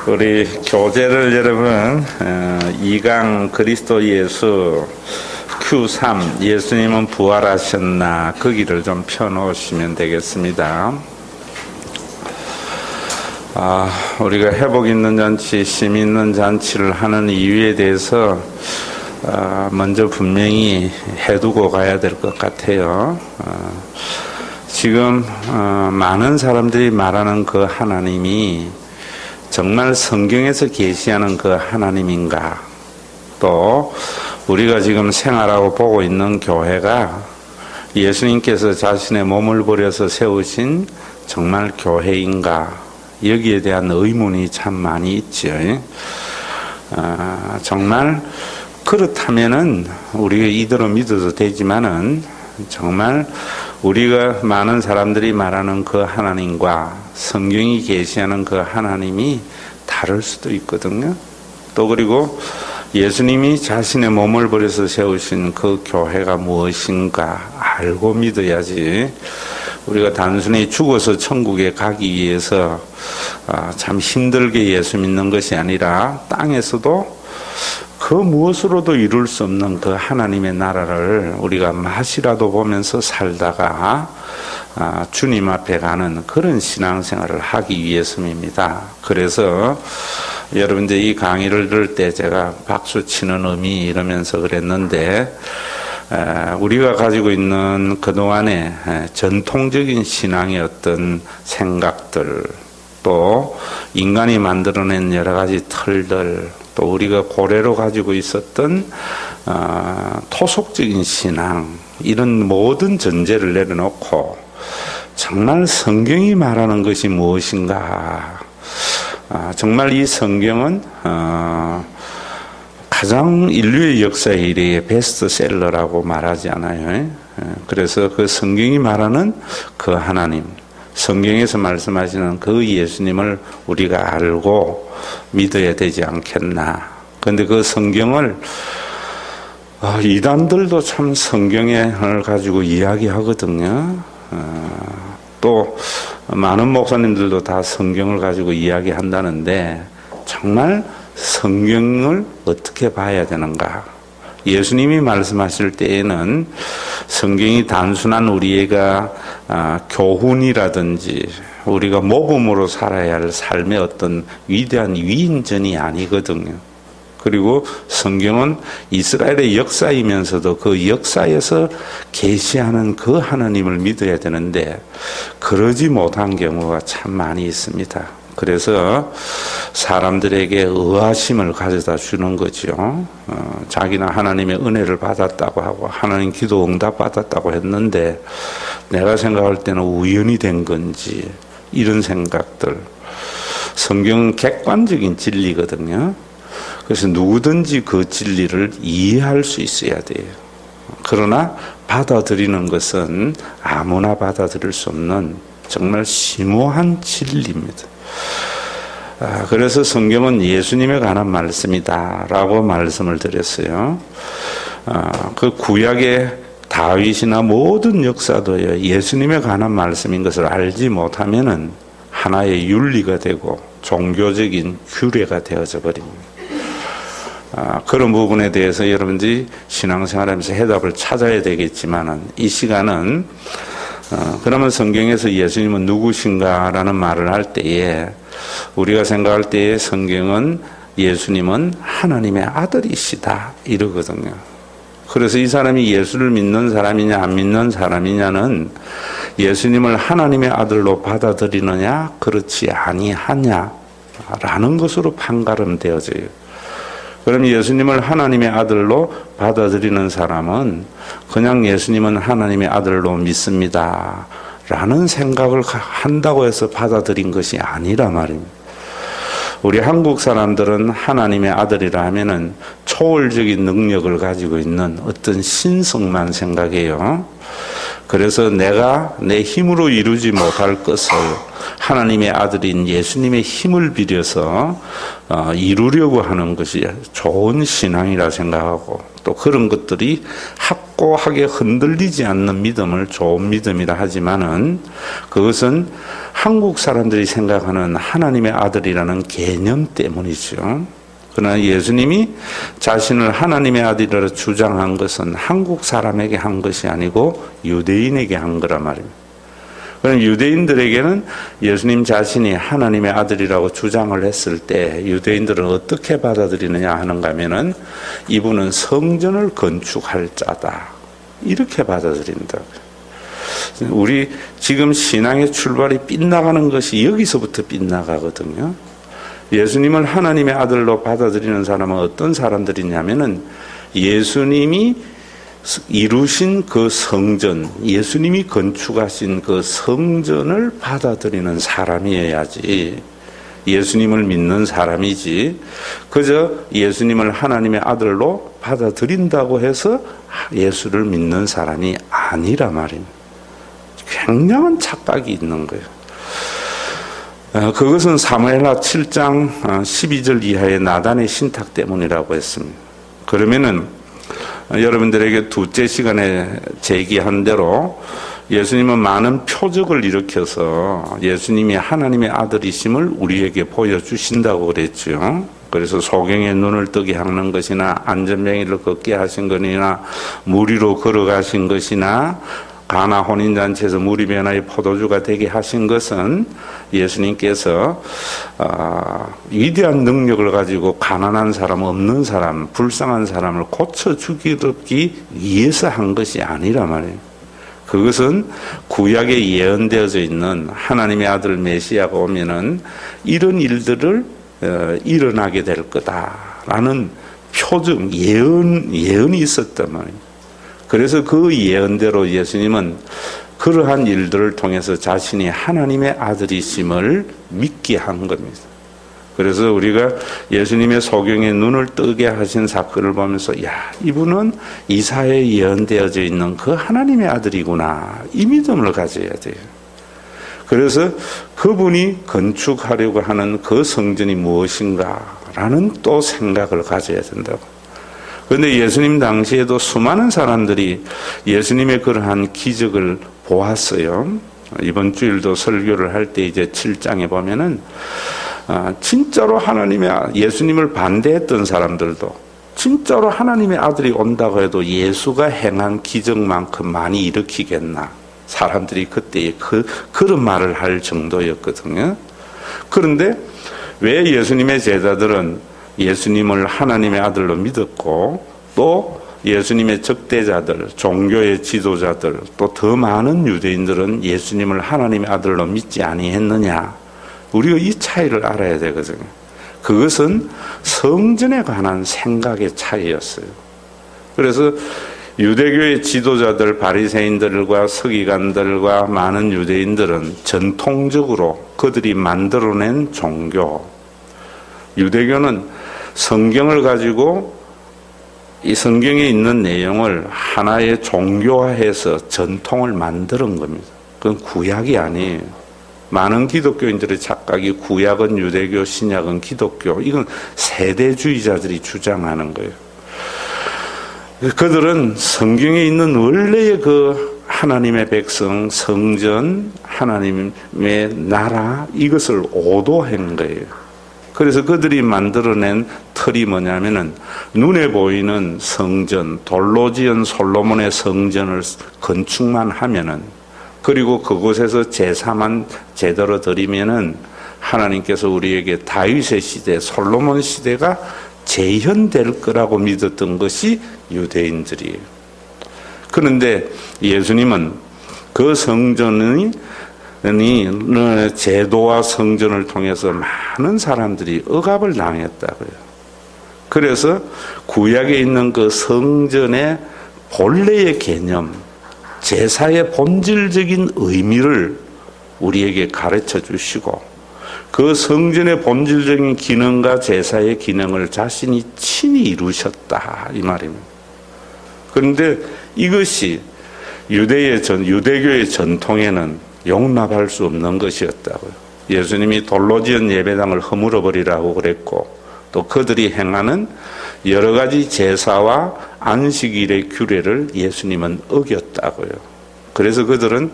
우리 교재를 여러분 2강 그리스도 예수 Q3 예수님은 부활하셨나 거기를 좀 펴놓으시면 되겠습니다. 우리가 회복 있는 잔치, 심 있는 잔치를 하는 이유에 대해서 먼저 분명히 해두고 가야 될 것 같아요. 지금 많은 사람들이 말하는 그 하나님이 정말 성경에서 계시하는 그 하나님인가, 또 우리가 지금 생활하고 보고 있는 교회가 예수님께서 자신의 몸을 버려서 세우신 정말 교회인가, 여기에 대한 의문이 참 많이 있죠. 정말 그렇다면은 우리가 이대로 믿어도 되지만은 정말 우리가 많은 사람들이 말하는 그 하나님과 성경이 계시하는 그 하나님이 다를 수도 있거든요. 또 그리고 예수님이 자신의 몸을 버려서 세우신 그 교회가 무엇인가 알고 믿어야지, 우리가 단순히 죽어서 천국에 가기 위해서 참 힘들게 예수 믿는 것이 아니라 땅에서도 그 무엇으로도 이룰 수 없는 그 하나님의 나라를 우리가 맛이라도 보면서 살다가 주님 앞에 가는 그런 신앙생활을 하기 위해서입니다. 그래서 여러분들 이 강의를 들을 때 제가 박수 치는 의미 이러면서 그랬는데, 우리가 가지고 있는 그동안의 전통적인 신앙의 어떤 생각들, 또 인간이 만들어낸 여러 가지 틀들, 또 우리가 고래로 가지고 있었던 토속적인 신앙, 이런 모든 전제를 내려놓고 정말 성경이 말하는 것이 무엇인가, 정말 이 성경은 가장 인류의 역사 이래의 베스트셀러라고 말하지 않아요. 그래서 그 성경이 말하는 그 하나님, 성경에서 말씀하시는 그 예수님을 우리가 알고 믿어야 되지 않겠나. 그런데 그 성경을 이단들도 참 성경을 가지고 이야기하거든요. 또 많은 목사님들도 다 성경을 가지고 이야기한다는데, 정말 성경을 어떻게 봐야 되는가? 예수님이 말씀하실 때에는 성경이 단순한 우리가 교훈이라든지 우리가 모범으로 살아야 할 삶의 어떤 위대한 위인전이 아니거든요. 그리고 성경은 이스라엘의 역사이면서도 그 역사에서 계시하는 그 하나님을 믿어야 되는데 그러지 못한 경우가 참 많이 있습니다. 그래서 사람들에게 의아심을 가져다 주는 거죠. 자기는 하나님의 은혜를 받았다고 하고 하나님 기도 응답 받았다고 했는데 내가 생각할 때는 우연이 된 건지, 이런 생각들. 성경은 객관적인 진리거든요. 그래서 누구든지 그 진리를 이해할 수 있어야 돼요. 그러나 받아들이는 것은 아무나 받아들일 수 없는 정말 심오한 진리입니다. 그래서 성경은 예수님에 관한 말씀이다 라고 말씀을 드렸어요. 그 구약의 다윗이나 모든 역사도요, 예수님에 관한 말씀인 것을 알지 못하면은 하나의 윤리가 되고 종교적인 규례가 되어져 버립니다. 그런 부분에 대해서 여러분들이 신앙생활하면서 해답을 찾아야 되겠지만은, 이 시간은 그러면 성경에서 예수님은 누구신가라는 말을 할 때에 우리가 생각할 때에 성경은 예수님은 하나님의 아들이시다 이러거든요. 그래서 이 사람이 예수를 믿는 사람이냐 안 믿는 사람이냐는 예수님을 하나님의 아들로 받아들이느냐 그렇지 아니하냐라는 것으로 판가름되어져요. 그럼 예수님을 하나님의 아들로 받아들이는 사람은 그냥 예수님은 하나님의 아들로 믿습니다 라는 생각을 한다고 해서 받아들인 것이 아니라 말입니다. 우리 한국 사람들은 하나님의 아들이라 하면은 초월적인 능력을 가지고 있는 어떤 신성만 생각해요. 그래서 내가 내 힘으로 이루지 못할 것을 하나님의 아들인 예수님의 힘을 빌려서 이루려고 하는 것이 좋은 신앙이라 생각하고, 또 그런 것들이 확고하게 흔들리지 않는 믿음을 좋은 믿음이라 하지만은, 그것은 한국 사람들이 생각하는 하나님의 아들이라는 개념 때문이죠. 그러나 예수님이 자신을 하나님의 아들이라 주장한 것은 한국 사람에게 한 것이 아니고 유대인에게 한 거란 말입니다. 그럼 유대인들에게는 예수님 자신이 하나님의 아들이라고 주장을 했을 때 유대인들은 어떻게 받아들이느냐 하는가 하면은, 이분은 성전을 건축할 자다, 이렇게 받아들인다. 우리 지금 신앙의 출발이 빗나가는 것이 여기서부터 빗나가거든요. 예수님을 하나님의 아들로 받아들이는 사람은 어떤 사람들이냐면은, 예수님이 이루신 그 성전, 예수님이 건축하신 그 성전을 받아들이는 사람이어야지, 예수님을 믿는 사람이지, 그저 예수님을 하나님의 아들로 받아들인다고 해서 예수를 믿는 사람이 아니라 말입니다. 굉장한 착각이 있는 거예요. 그것은 사무엘하 7장 12절 이하의 나단의 신탁 때문이라고 했습니다. 그러면은 여러분들에게 둘째 시간에 제기한 대로 예수님은 많은 표적을 일으켜서 예수님이 하나님의 아들이심을 우리에게 보여주신다고 그랬죠. 그래서 소경의 눈을 뜨게 하는 것이나 안전병이를 걷게 하신 것이나 물 위로 걸어가신 것이나 가나 혼인잔치에서 물이 변하여 포도주가 되게 하신 것은 예수님께서 위대한 능력을 가지고 가난한 사람, 없는 사람, 불쌍한 사람을 고쳐주기 위해서 한 것이 아니라 말이에요. 그것은 구약에 예언되어져 있는 하나님의 아들 메시아가 오면은 이런 일들을 일어나게 될 거다라는 표정, 예언이 있었단 말이에요. 그래서 그 예언대로 예수님은 그러한 일들을 통해서 자신이 하나님의 아들이심을 믿게 한 겁니다. 그래서 우리가 예수님의 소경의 눈을 뜨게 하신 사건을 보면서, 야, 이분은 이사야에 예언되어져 있는 그 하나님의 아들이구나, 이 믿음을 가져야 돼요. 그래서 그분이 건축하려고 하는 그 성전이 무엇인가라는 또 생각을 가져야 된다고. 그런데 예수님 당시에도 수많은 사람들이 예수님의 그러한 기적을 보았어요. 이번 주일도 설교를 할 때 이제 7장에 보면은 진짜로 예수님을 반대했던 사람들도 진짜로 하나님의 아들이 온다고 해도 예수가 행한 기적만큼 많이 일으키겠나, 사람들이 그때 그런 말을 할 정도였거든요. 그런데 왜 예수님의 제자들은 예수님을 하나님의 아들로 믿었고, 또 예수님의 적대자들, 종교의 지도자들, 또 더 많은 유대인들은 예수님을 하나님의 아들로 믿지 아니했느냐? 우리가 이 차이를 알아야 되거든요. 그것은 성전에 관한 생각의 차이였어요. 그래서 유대교의 지도자들, 바리새인들과 서기관들과 많은 유대인들은 전통적으로 그들이 만들어낸 종교, 유대교는 성경을 가지고 이 성경에 있는 내용을 하나의 종교화해서 전통을 만드는 겁니다. 그건 구약이 아니에요. 많은 기독교인들의 착각이 구약은 유대교, 신약은 기독교, 이건 세대주의자들이 주장하는 거예요. 그들은 성경에 있는 원래의 그 하나님의 백성, 성전, 하나님의 나라, 이것을 오도한 거예요. 그래서 그들이 만들어낸 틀이 뭐냐면은, 눈에 보이는 성전, 돌로 지은 솔로몬의 성전을 건축만 하면은, 그리고 그곳에서 제사만 제대로 드리면은 하나님께서 우리에게 다윗의 시대, 솔로몬 시대가 재현될 거라고 믿었던 것이 유대인들이에요. 그런데 예수님은 그 성전이 제도와 성전을 통해서 많은 사람들이 억압을 당했다고요. 그래서 구약에 있는 그 성전의 본래의 개념, 제사의 본질적인 의미를 우리에게 가르쳐 주시고, 그 성전의 본질적인 기능과 제사의 기능을 자신이 친히 이루셨다, 이 말입니다. 그런데 이것이 유대교의 전통에는 용납할 수 없는 것이었다고요. 예수님이 돌로 지은 예배당을 허물어버리라고 그랬고, 또 그들이 행하는 여러 가지 제사와 안식일의 규례를 예수님은 어겼다고요. 그래서 그들은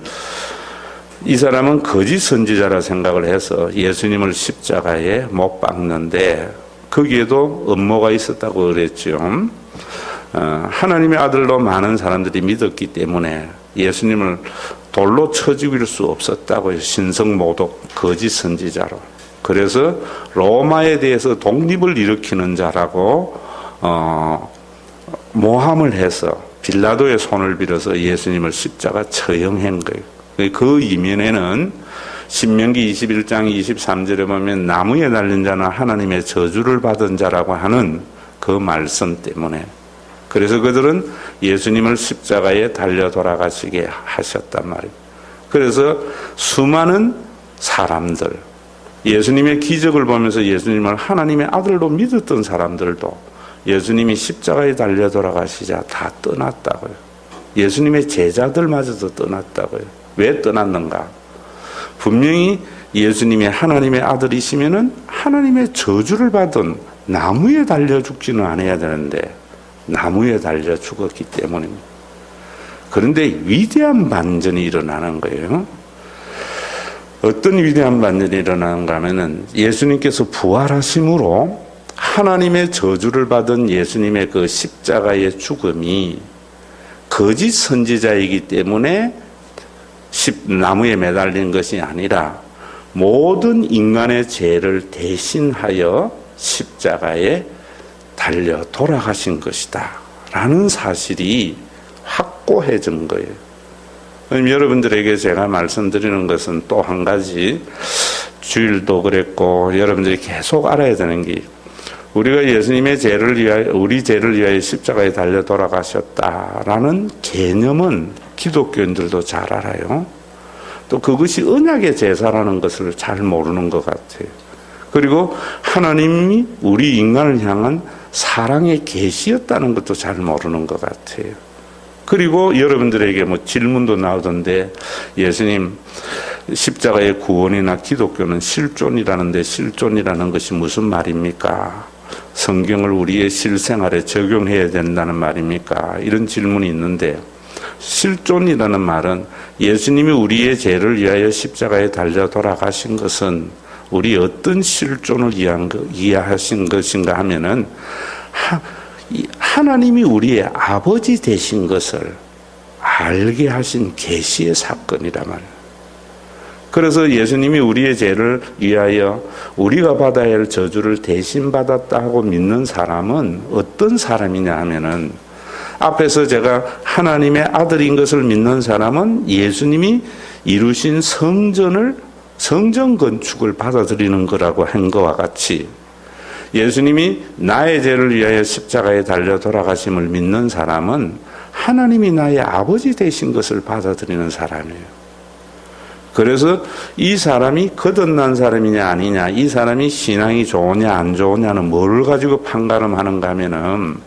이 사람은 거짓 선지자라 생각을 해서 예수님을 십자가에 못 박는데, 거기에도 음모가 있었다고 그랬죠. 하나님의 아들로 많은 사람들이 믿었기 때문에 예수님을 돌로 쳐 죽일 수 없었다고요. 신성모독 거짓 선지자로. 그래서 로마에 대해서 독립을 일으키는 자라고 모함을 해서 빌라도의 손을 빌어서 예수님을 십자가 처형한 거예요. 그 이면에는 신명기 21장 23절에 보면 나무에 달린 자는 하나님의 저주를 받은 자라고 하는 그 말씀 때문에, 그래서 그들은 예수님을 십자가에 달려 돌아가시게 하셨단 말이에요. 그래서 수많은 사람들, 예수님의 기적을 보면서 예수님을 하나님의 아들로 믿었던 사람들도 예수님이 십자가에 달려 돌아가시자 다 떠났다고요. 예수님의 제자들마저도 떠났다고요. 왜 떠났는가? 분명히 예수님이 하나님의 아들이시면은 하나님의 저주를 받은 나무에 달려 죽지는 않아야 되는데 나무에 달려 죽었기 때문입니다. 그런데 위대한 반전이 일어나는 거예요. 어떤 위대한 반전이 일어나는가 하면은 예수님께서 부활하심으로 하나님의 저주를 받은 예수님의 그 십자가의 죽음이 거짓 선지자이기 때문에 나무에 매달린 것이 아니라 모든 인간의 죄를 대신하여 십자가에 달려 돌아가신 것이다 라는 사실이 확고해진 거예요. 여러분들에게 제가 말씀드리는 것은 또 한 가지, 주일도 그랬고 여러분들이 계속 알아야 되는 게, 우리가 예수님의 죄를 위하여, 우리 죄를 위하여 십자가에 달려 돌아가셨다라는 개념은 기독교인들도 잘 알아요. 또 그것이 언약의 제사라는 것을 잘 모르는 것 같아요. 그리고 하나님이 우리 인간을 향한 사랑의 계시였다는 것도 잘 모르는 것 같아요. 그리고 여러분들에게 뭐 질문도 나오던데, 예수님 십자가의 구원이나 기독교는 실존이라는데 실존이라는 것이 무슨 말입니까? 성경을 우리의 실생활에 적용해야 된다는 말입니까? 이런 질문이 있는데, 실존이라는 말은 예수님이 우리의 죄를 위하여 십자가에 달려 돌아가신 것은 우리 어떤 실존을 이해하신 것인가 하면은 하나님이 우리의 아버지 되신 것을 알게 하신 계시의 사건이란 말이에요. 그래서 예수님이 우리의 죄를 위하여 우리가 받아야 할 저주를 대신 받았다 하고 믿는 사람은 어떤 사람이냐 하면은, 앞에서 제가 하나님의 아들인 것을 믿는 사람은 예수님이 이루신 성전 건축을 받아들이는 거라고 한 것과 같이, 예수님이 나의 죄를 위하여 십자가에 달려 돌아가심을 믿는 사람은 하나님이 나의 아버지 되신 것을 받아들이는 사람이에요. 그래서 이 사람이 거듭난 사람이냐 아니냐, 이 사람이 신앙이 좋으냐 안 좋으냐는 뭘 가지고 판가름하는가 하면은,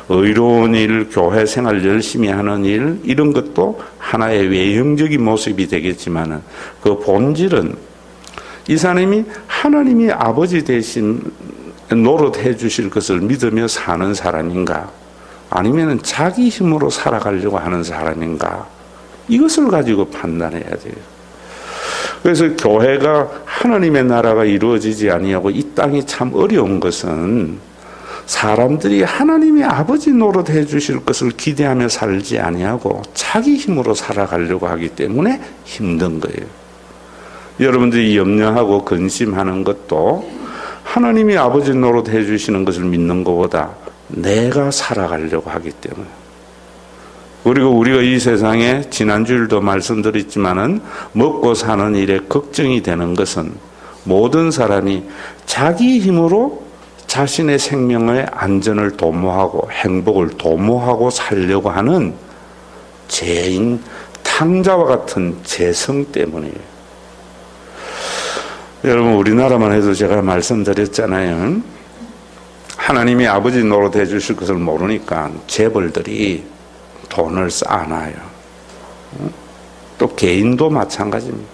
의로운 일, 교회 생활 열심히 하는 일, 이런 것도 하나의 외형적인 모습이 되겠지만은 그 본질은 이 사람이 하나님이 아버지 대신 노릇해 주실 것을 믿으며 사는 사람인가, 아니면 자기 힘으로 살아가려고 하는 사람인가, 이것을 가지고 판단해야 돼요. 그래서 교회가, 하나님의 나라가 이루어지지 아니하고 이 땅이 참 어려운 것은 사람들이 하나님의 아버지 노릇해 주실 것을 기대하며 살지 아니하고 자기 힘으로 살아가려고 하기 때문에 힘든 거예요. 여러분들이 염려하고 근심하는 것도 하나님이 아버지 노릇해 주시는 것을 믿는 것보다 내가 살아가려고 하기 때문에. 그리고 우리가 이 세상에 지난주일도 말씀드렸지만은 먹고 사는 일에 걱정이 되는 것은 모든 사람이 자기 힘으로 자신의 생명의 안전을 도모하고 행복을 도모하고 살려고 하는 죄인 탕자와 같은 죄성 때문이에요. 여러분, 우리나라만 해도 제가 말씀드렸잖아요. 하나님이 아버지 노릇해 주실 것을 모르니까 재벌들이 돈을 쌓아놔요. 또 개인도 마찬가지입니다.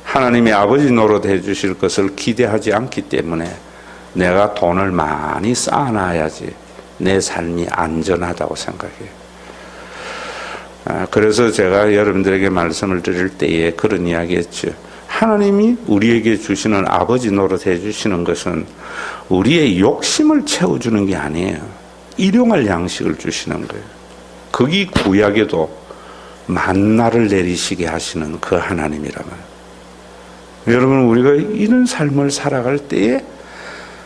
하나님이 아버지 노릇 해주실 것을 기대하지 않기 때문에 내가 돈을 많이 쌓아놔야지 내 삶이 안전하다고 생각해요. 그래서 제가 여러분들에게 말씀을 드릴 때에 그런 이야기 했죠. 하나님이 우리에게 주시는 아버지 노릇 해주시는 것은 우리의 욕심을 채워주는 게 아니에요. 일용할 양식을 주시는 거예요. 거기 구약에도 만나를 내리시게 하시는 그 하나님이란 말이에요. 여러분, 우리가 이런 삶을 살아갈 때에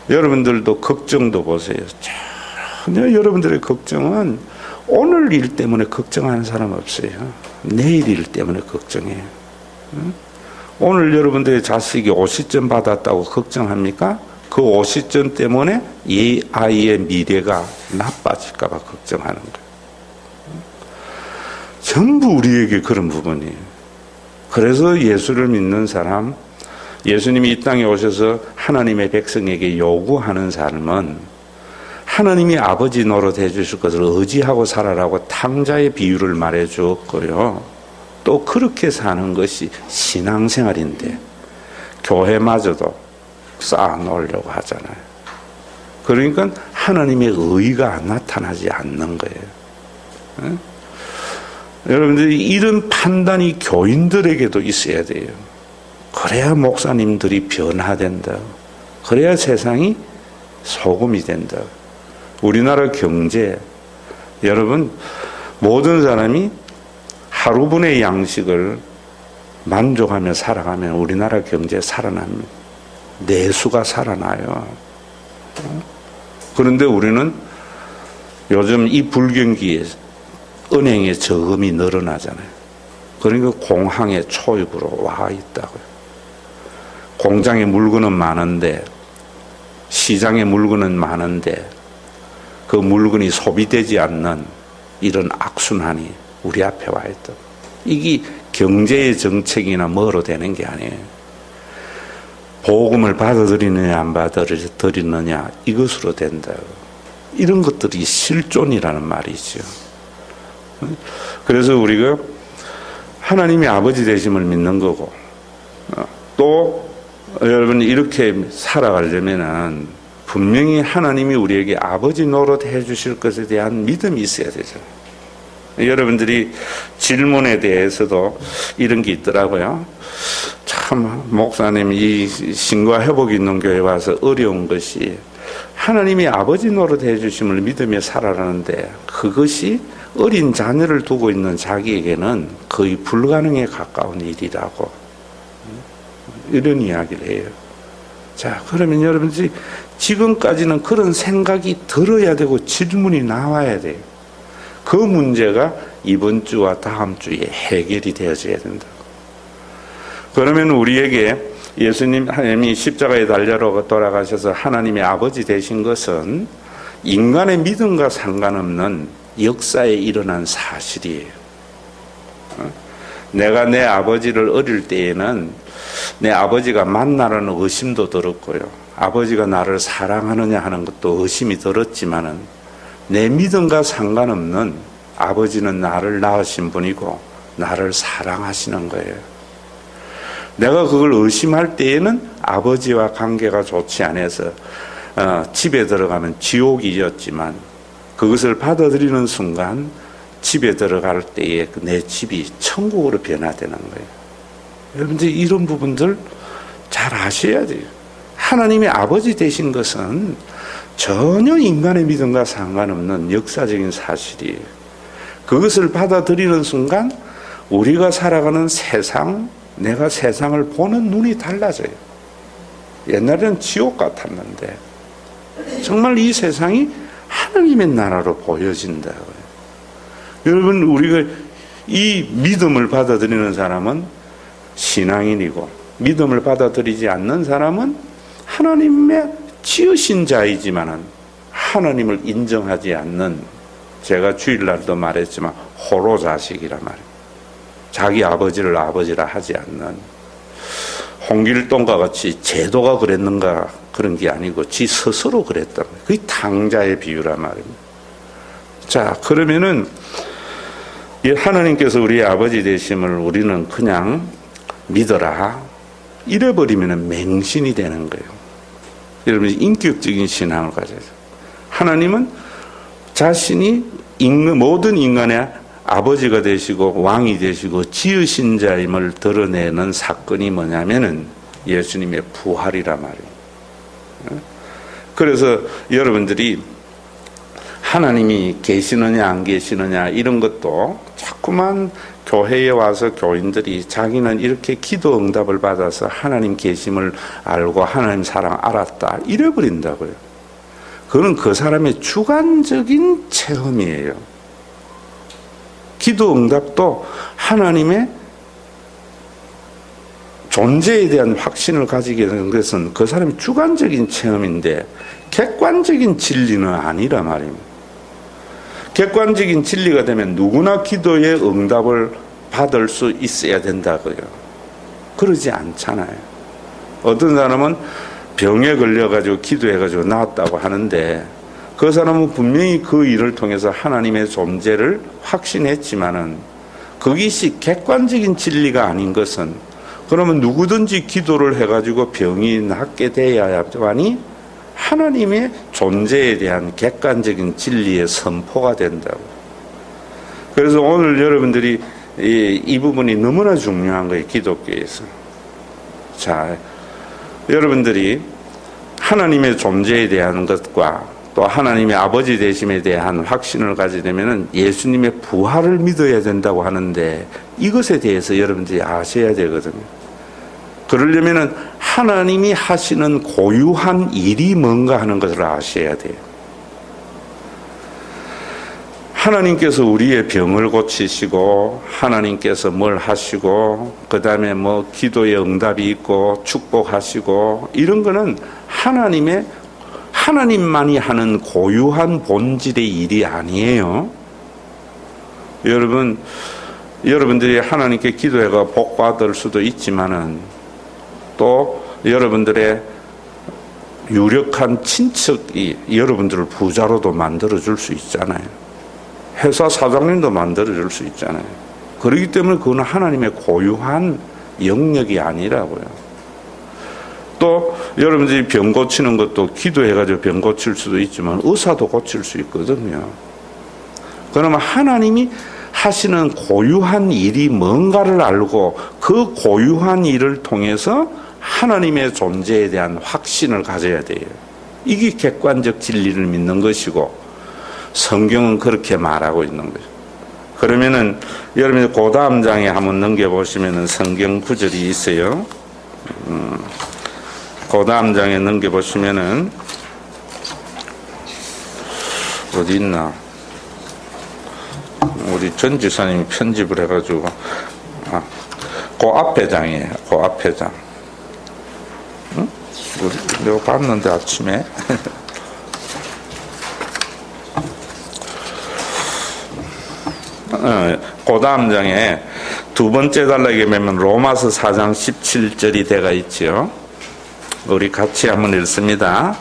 여러분들도 걱정도 보세요. 전혀 여러분들의 걱정은 오늘 일 때문에 걱정하는 사람 없어요. 내일 일 때문에 걱정해요. 오늘 여러분들의 자식이 50점 받았다고 걱정합니까? 그 50점 때문에 이 아이의 미래가 나빠질까 봐 걱정하는 거예요. 전부 우리에게 그런 부분이에요. 그래서 예수를 믿는 사람, 예수님이 이 땅에 오셔서 하나님의 백성에게 요구하는 삶은 하나님이 아버지 노릇 해주실 것을 의지하고 살아라고 탕자의 비유를 말해 주었고요. 또 그렇게 사는 것이 신앙생활인데 교회마저도 쌓아놓으려고 하잖아요. 그러니까 하나님의 의가 나타나지 않는 거예요. 여러분들이 이런 판단이 교인들에게도 있어야 돼요. 그래야 목사님들이 변화된다. 그래야 세상이 소금이 된다. 우리나라 경제, 여러분, 모든 사람이 하루분의 양식을 만족하며 살아가면 우리나라 경제 살아납니다. 내수가 살아나요. 그런데 우리는 요즘 이 불경기에 은행의 저금이 늘어나잖아요. 그러니까 공항에 초입으로 와 있다고요. 공장에 물건은 많은데, 시장에 물건은 많은데 그 물건이 소비되지 않는 이런 악순환이 우리 앞에 와 있다. 이게 경제의 정책이나 뭐로 되는 게 아니에요. 복음을 받아들이느냐 안 받아들이느냐 이것으로 된다. 이런 것들이 실존이라는 말이죠. 그래서 우리가 하나님이 아버지 되심을 믿는 거고, 또 여러분 이렇게 살아가려면은 분명히 하나님이 우리에게 아버지 노릇 해주실 것에 대한 믿음이 있어야 되죠. 여러분들이 질문에 대해서도 이런 게 있더라고요. 참 목사님, 이 신과 회복 있는 교회 와서 어려운 것이 하나님이 아버지 노릇 해주심을 믿으며 살아가는데 그것이 어린 자녀를 두고 있는 자기에게는 거의 불가능에 가까운 일이라고 이런 이야기를 해요. 자, 그러면 여러분들이 지금까지는 그런 생각이 들어야 되고 질문이 나와야 돼요. 그 문제가 이번 주와 다음 주에 해결이 되어져야 된다. 그러면 우리에게 예수님 하나님이 십자가에 달려 돌아가셔서 하나님의 아버지 되신 것은 인간의 믿음과 상관없는 역사에 일어난 사실이에요. 내가 내 아버지를 어릴 때에는 내 아버지가 만나라는 의심도 들었고요. 아버지가 나를 사랑하느냐 하는 것도 의심이 들었지만은 내 믿음과 상관없는 아버지는 나를 낳으신 분이고 나를 사랑하시는 거예요. 내가 그걸 의심할 때에는 아버지와 관계가 좋지 않아서 집에 들어가면 지옥이었지만 그것을 받아들이는 순간 집에 들어갈 때에 내 집이 천국으로 변화되는 거예요. 여러분들 이런 부분들 잘 아셔야 돼요. 하나님의 아버지 되신 것은 전혀 인간의 믿음과 상관없는 역사적인 사실이에요. 그것을 받아들이는 순간 우리가 살아가는 세상, 내가 세상을 보는 눈이 달라져요. 옛날에는 지옥 같았는데 정말 이 세상이 하나님의 나라로 보여진다고요. 여러분, 우리가 이 믿음을 받아들이는 사람은 신앙인이고 믿음을 받아들이지 않는 사람은 하나님의 지으신 자이지만은 하나님을 인정하지 않는, 제가 주일날도 말했지만 호로 자식이란 말이에요. 자기 아버지를 아버지라 하지 않는, 홍길동과 같이 제도가 그랬는가 그런 게 아니고 지 스스로 그랬단 말이에요. 그게 탕자의 비유란 말입니다. 자, 그러면은 하나님께서 우리의 아버지 되심을 우리는 그냥 믿어라 이래버리면 맹신이 되는 거예요. 여러분, 인격적인 신앙을 가져야죠. 하나님은 자신이 모든 인간의 아버지가 되시고 왕이 되시고 지으신 자임을 드러내는 사건이 뭐냐면은 예수님의 부활이란 말이에요. 그래서 여러분들이 하나님이 계시느냐 안 계시느냐 이런 것도 자꾸만 교회에 와서 교인들이 자기는 이렇게 기도 응답을 받아서 하나님 계심을 알고 하나님 사랑 알았다 이래버린다고요. 그건 그 사람의 주관적인 체험이에요. 기도 응답도 하나님의 존재에 대한 확신을 가지게 되는 것은 그 사람의 주관적인 체험인데 객관적인 진리는 아니라 말입니다. 객관적인 진리가 되면 누구나 기도의 응답을 받을 수 있어야 된다고요. 그러지 않잖아요. 어떤 사람은 병에 걸려가지고 기도해가지고 나았다고 하는데 그 사람은 분명히 그 일을 통해서 하나님의 존재를 확신했지만은 그것이 객관적인 진리가 아닌 것은 그러면 누구든지 기도를 해가지고 병이 낫게 돼야만이 하나님의 존재에 대한 객관적인 진리의 선포가 된다고. 그래서 오늘 여러분들이 이 부분이 너무나 중요한 거예요. 기독교에서. 자, 여러분들이 하나님의 존재에 대한 것과 또 하나님의 아버지 되심에 대한 확신을 가지게 되면 예수님의 부활을 믿어야 된다고 하는데 이것에 대해서 여러분들이 아셔야 되거든요. 그러려면 하나님이 하시는 고유한 일이 뭔가 하는 것을 아셔야 돼요. 하나님께서 우리의 병을 고치시고 하나님께서 뭘 하시고 그 다음에 뭐 기도의 응답이 있고 축복하시고 이런 거는 하나님만이 하는 고유한 본질의 일이 아니에요. 여러분들이 하나님께 기도해가 복 받을 수도 있지만은 또 여러분들의 유력한 친척이 여러분들을 부자로도 만들어줄 수 있잖아요. 회사 사장님도 만들어줄 수 있잖아요. 그렇기 때문에 그건 하나님의 고유한 영역이 아니라고요. 또 여러분들이 병 고치는 것도 기도해가지고 병 고칠 수도 있지만 의사도 고칠 수 있거든요. 그러면 하나님이 하시는 고유한 일이 뭔가를 알고 그 고유한 일을 통해서 하나님의 존재에 대한 확신을 가져야 돼요. 이게 객관적 진리를 믿는 것이고 성경은 그렇게 말하고 있는 거죠. 그러면은 여러분이 그 다음 장에 한번 넘겨보시면은 성경 구절이 있어요. 그 다음 장에 넘겨보시면은 어디 있나? 우리 전 지사님이 편집을 해가지고 그 앞에 장이에요. 그 앞에 장. 응? 내가 봤는데 아침에 그 다음 장에 두 번째 단락에 보면 로마서 4장 17절이 되어 있죠. 우리 같이 한번 읽습니다.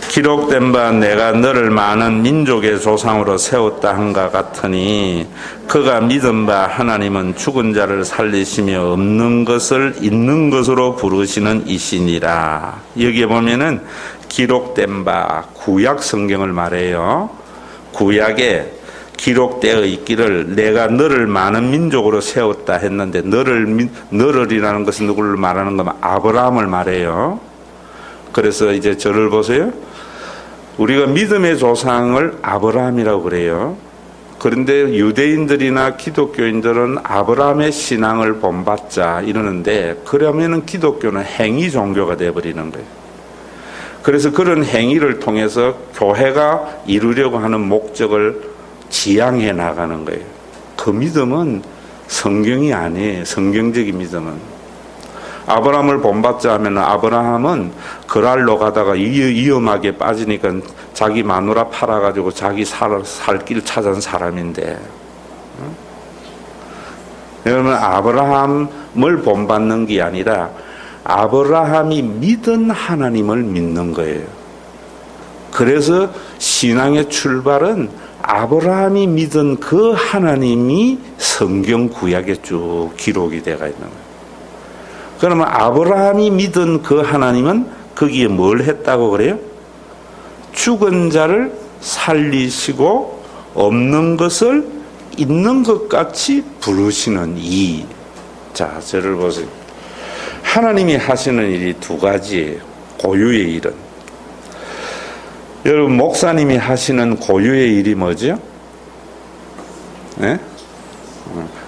기록된 바 내가 너를 많은 민족의 조상으로 세웠다 한가 같으니 그가 믿은 바 하나님은 죽은 자를 살리시며 없는 것을 있는 것으로 부르시는 이시니라. 여기에 보면은 기록된 바 구약 성경을 말해요. 구약에 기록되어 있기를 내가 너를 많은 민족으로 세웠다 했는데 너를이라는 것은 누구를 말하는 거면 아브라함을 말해요. 그래서 이제 저를 보세요. 우리가 믿음의 조상을 아브라함이라고 그래요. 그런데 유대인들이나 기독교인들은 아브라함의 신앙을 본받자 이러는데 그러면은 기독교는 행위 종교가 되어버리는 거예요. 그래서 그런 행위를 통해서 교회가 이루려고 하는 목적을 지향해 나가는 거예요. 그 믿음은 성경이 아니에요. 성경적인 믿음은. 아브라함을 본받자 하면 아브라함은 그랄로 가다가 위험하게 빠지니까 자기 마누라 팔아가지고 자기 살 길 찾은 사람인데 여러분 아브라함을 본받는 게 아니라 아브라함이 믿은 하나님을 믿는 거예요. 그래서 신앙의 출발은 아브라함이 믿은 그 하나님이 성경 구약에 쭉 기록이 되어 있는 거예요. 그러면 아브라함이 믿은 그 하나님은 거기에 뭘 했다고 그래요? 죽은 자를 살리시고 없는 것을 있는 것 같이 부르시는 이. 자, 저를 보세요. 하나님이 하시는 일이 두 가지예요. 고유의 일은. 여러분, 목사님이 하시는 고유의 일이 뭐죠? 네?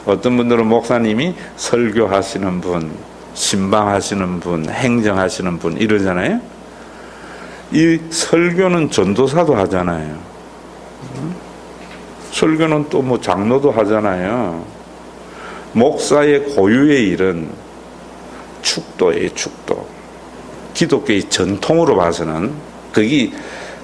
어떤 분들은 목사님이 설교하시는 분, 신방하시는 분, 행정하시는 분 이러잖아요. 이 설교는 전도사도 하잖아요. 설교는 또 뭐 장로도 하잖아요. 목사의 고유의 일은 축도예요, 축도. 기독교의 전통으로 봐서는 그게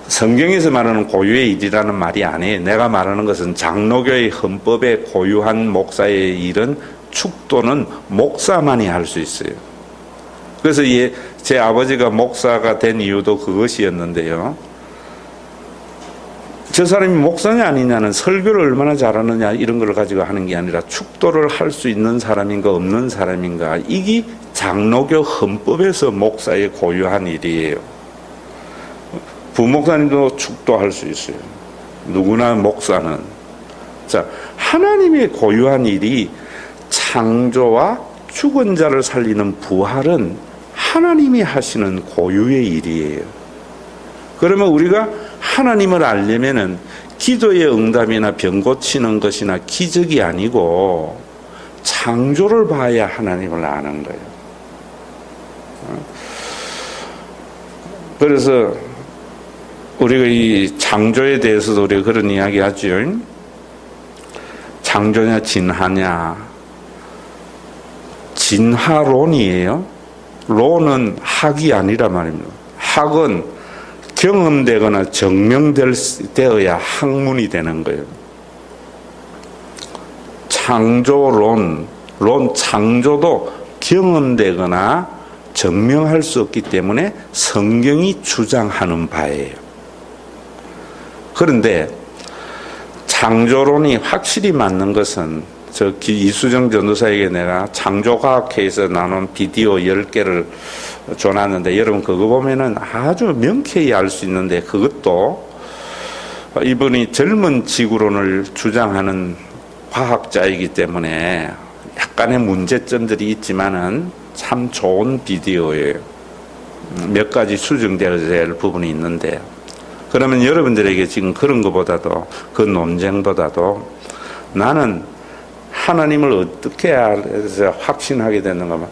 성경에서 말하는 고유의 일이라는 말이 아니에요. 내가 말하는 것은 장로교의 헌법에 고유한 목사의 일은 축도는 목사만이 할 수 있어요. 그래서 제 아버지가 목사가 된 이유도 그것이었는데요. 저 사람이 목사냐 아니냐는 설교를 얼마나 잘하느냐 이런 걸 가지고 하는 게 아니라 축도를 할 수 있는 사람인가 없는 사람인가, 이게 장로교 헌법에서 목사의 고유한 일이에요. 부목사님도 축도할 수 있어요. 누구나 목사는. 자, 하나님의 고유한 일이 창조와 죽은 자를 살리는 부활은 하나님이 하시는 고유의 일이에요. 그러면 우리가 하나님을 알려면은 기도의 응답이나 병 고치는 것이나 기적이 아니고 창조를 봐야 하나님을 아는 거예요. 그래서 우리가 이 창조에 대해서도 우리가 그런 이야기 하죠. 창조냐 진화냐. 진화론이에요. 론은 학이 아니라 말입니다. 학은 경험되거나 증명되어야 학문이 되는 거예요. 창조론, 창조도 경험되거나 증명할 수 없기 때문에 성경이 주장하는 바예요. 그런데 창조론이 확실히 맞는 것은 이수정 전도사에게 내가 창조과학회에서 나눈 비디오 10개를 줘놨는데 여러분 그거 보면은 아주 명쾌히 알 수 있는데, 그것도 이분이 젊은 지구론을 주장하는 과학자이기 때문에 약간의 문제점들이 있지만은 참 좋은 비디오예요. 몇 가지 수정되어야 될 부분이 있는데, 그러면 여러분들에게 지금 그런 것보다도, 그 논쟁보다도 나는 하나님을 어떻게 해서 확신하게 되는가 하면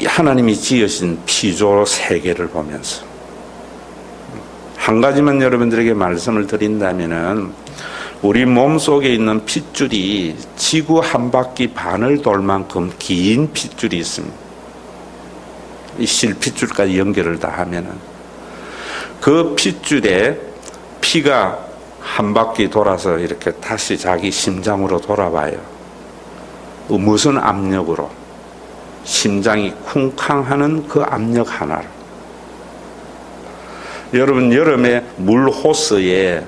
하나님이 지으신 피조 세계를 보면서. 한 가지만 여러분들에게 말씀을 드린다면은 우리 몸속에 있는 핏줄이 지구 한 바퀴 반을 돌 만큼 긴 핏줄이 있습니다. 이 실핏줄까지 연결을 다 하면은 그 핏줄에 피가 한 바퀴 돌아서 이렇게 다시 자기 심장으로 돌아와요. 무슨 압력으로? 심장이 쿵쾅하는 그 압력 하나를. 여러분 여름에 물 호스에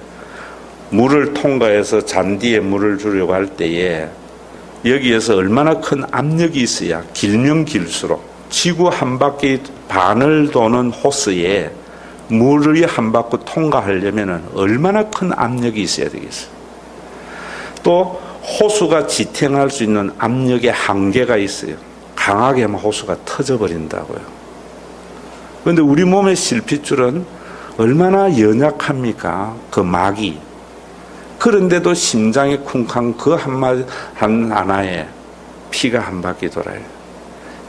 물을 통과해서 잔디에 물을 주려고 할 때에 여기에서 얼마나 큰 압력이 있어야, 길면 길수록 지구 한 바퀴 반을 도는 호스에 물이 한 바퀴 통과하려면 얼마나 큰 압력이 있어야 되겠어요. 또 호수가 지탱할 수 있는 압력의 한계가 있어요. 강하게 하면 호수가 터져버린다고요. 그런데 우리 몸의 실핏줄은 얼마나 연약합니까? 그 막이. 그런데도 심장의 쿵쾅 그 하나에 피가 한 바퀴 돌아요.